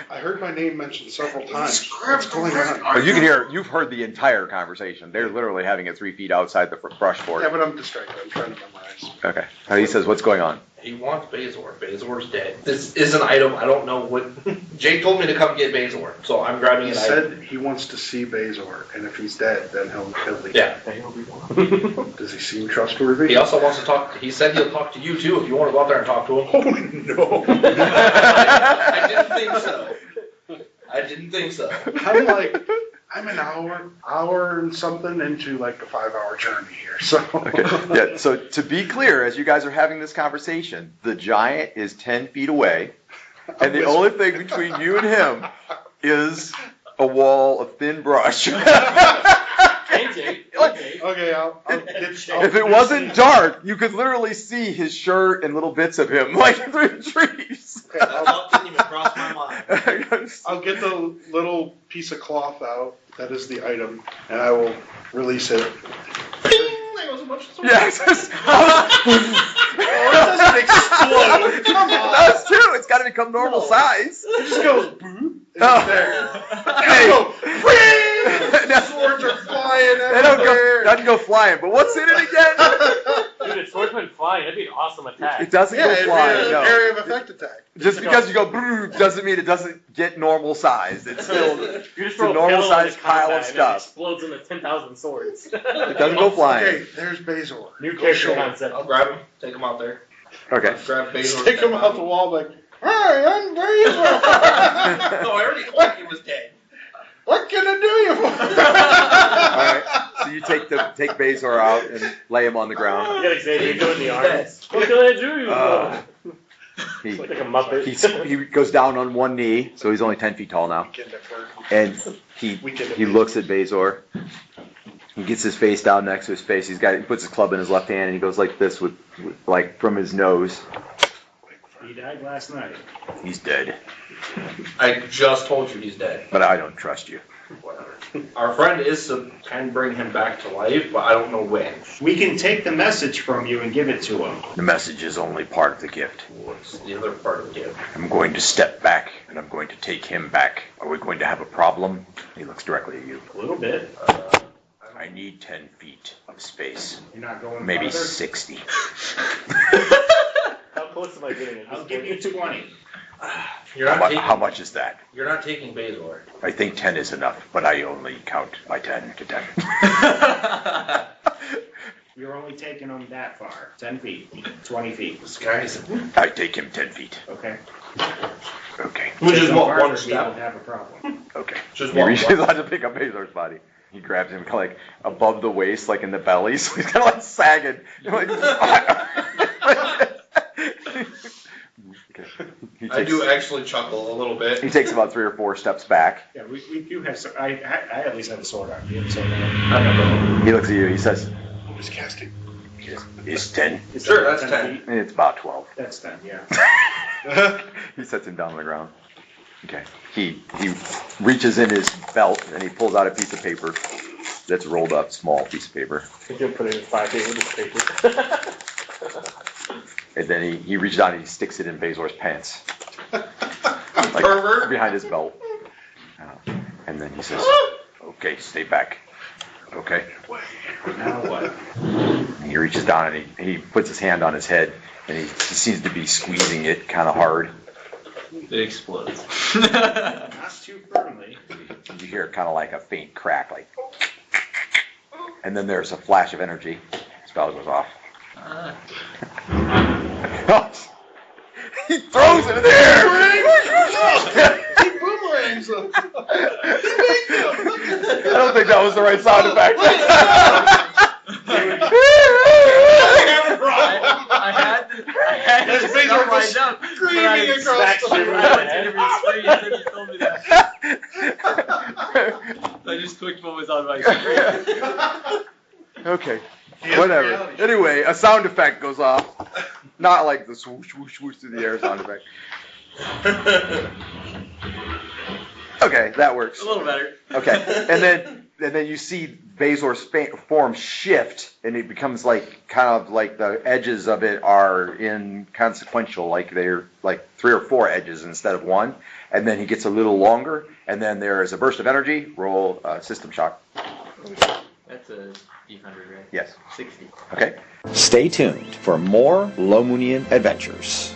I heard my name mentioned several times. What's going on? Oh, you can hear, you've heard the entire conversation. They're literally having it 3 feet outside the brush fort. Yeah, but I'm distracted. I'm trying to memorize. Okay. He says, what's going on? He wants Bazor. Bazor's dead. This is an item. I don't know what. Jake told me to come get Bazor, so I'm grabbing He an item. said he wants to see Bazor, and if he's dead, then he'll leave. Yeah. Does he seem trustworthy? He also wants to talk. He said he'll talk to you too if you want to go out there and talk to him. Oh no! I didn't think so. I didn't think so. I'm an hour and something into like a 5-hour journey here. So Okay. Yeah, so to be clear, as you guys are having this conversation, the giant is 10 feet away, and the only thing between you and him is a wall of thin brush. Okay, I'll If it wasn't dark, you could literally see his shirt and little bits of him like through the trees. That thought didn't even cross my mind. I'll get the little piece of cloth out. That is the item, and I will release it. There goes a bunch of Yeah, it's just, It doesn't explode. Come on. that's true. It's got to become normal size. It just goes boop. It's Oh. there. Hey. The swords are flying They don't go, everywhere. doesn't go flying. But what's in it again? Dude, if swords went flying, that'd be an awesome attack. It doesn't Yeah, go it'd be flying. an No. area of effect attack. Just because you go brrr doesn't mean it doesn't get normal size. It's still You just it's a throw normal pillow sized into pile combat of and it stuff. explodes into 10,000 swords. It doesn't go flying. Okay, there's Bazor. New Go character show him. concept. I'll grab him, take him out there. Okay. Grab Bazor. Stick him out the wall like, hi, I'm Bazor. No, I already told you he was dead. What can I do you for? All right. So you take Bazor out and lay him on the ground. You got Xavier doing the arms. What can I do? He, Like a Muppet. he goes down on one knee, so he's only 10 feet tall now, and he looks at Bazor. He gets his face down next to his face. He puts his club in his left hand and he goes like this with like from his nose. He died last night. He's dead, I just told you he's dead. but I don't trust you. Whatever. Our friend can bring him back to life, but I don't know when. We can take the message from you and give it to him. The message is only part of the gift. What's the other part of the gift? I'm going to step back and I'm going to take him back. Are we going to have a problem? He looks directly at you. A little bit. I need 10 feet of space. You're not going Maybe farther? 60. How close am I getting at I'll this give you 20. How much is that? You're not taking Bazor. I think 10 is enough, but I only count by 10 to 10. You're only taking him that far. 10 feet. 20 feet. This guy's. I take him 10 feet. Okay. Okay. Which is Take him what, farther, one we step? don't have a problem. Okay. Just He one. reaches out to pick up Bazor's body. He grabs him like above the waist, like in the belly, so he's kind of like sagging. You're like, okay. I do actually chuckle a little bit. He takes about 3 or 4 steps back. Yeah, we do have some. I at least have a sword on you, so no. He looks at you. He says, I'm just casting. "It's 10." Sure, that's 10. feet? It's about 12. That's 10, yeah. He sets him down on the ground. Okay. He reaches in his belt and he pulls out a piece of paper that's rolled up, small piece of paper. He's gonna put it in 5 feet with his paper. And then he reaches out and he sticks it in Bazor's pants. Like Pervert. behind his belt. And then he says, "Okay, stay back." Okay. Now what? And he reaches down and he puts his hand on his head and he seems to be squeezing it kind of hard. It explodes. Not too firmly. You hear kind of like a faint crack, like, and then there's a flash of energy. Spell goes off. He throws it in the air. He boomerang. makes them. I don't think that was the right sound effect. I had His this face stuff was lined up. screaming across the I went to interview screen and then you told me that. I just clicked what was on my screen. Okay, whatever. Anyway, a sound effect goes off. Not like the swoosh, swoosh, swoosh through the air sound effect. Okay, that works. A little better. Okay, and then you see Bazor's form shift, and it becomes like kind of like the edges of it are inconsequential, like they're like 3 or 4 edges instead of 1. And then he gets a little longer, and then there is a burst of energy. Roll system shock. That's a D100, right? Yes. 60. Okay. Stay tuned for more Lomunian adventures.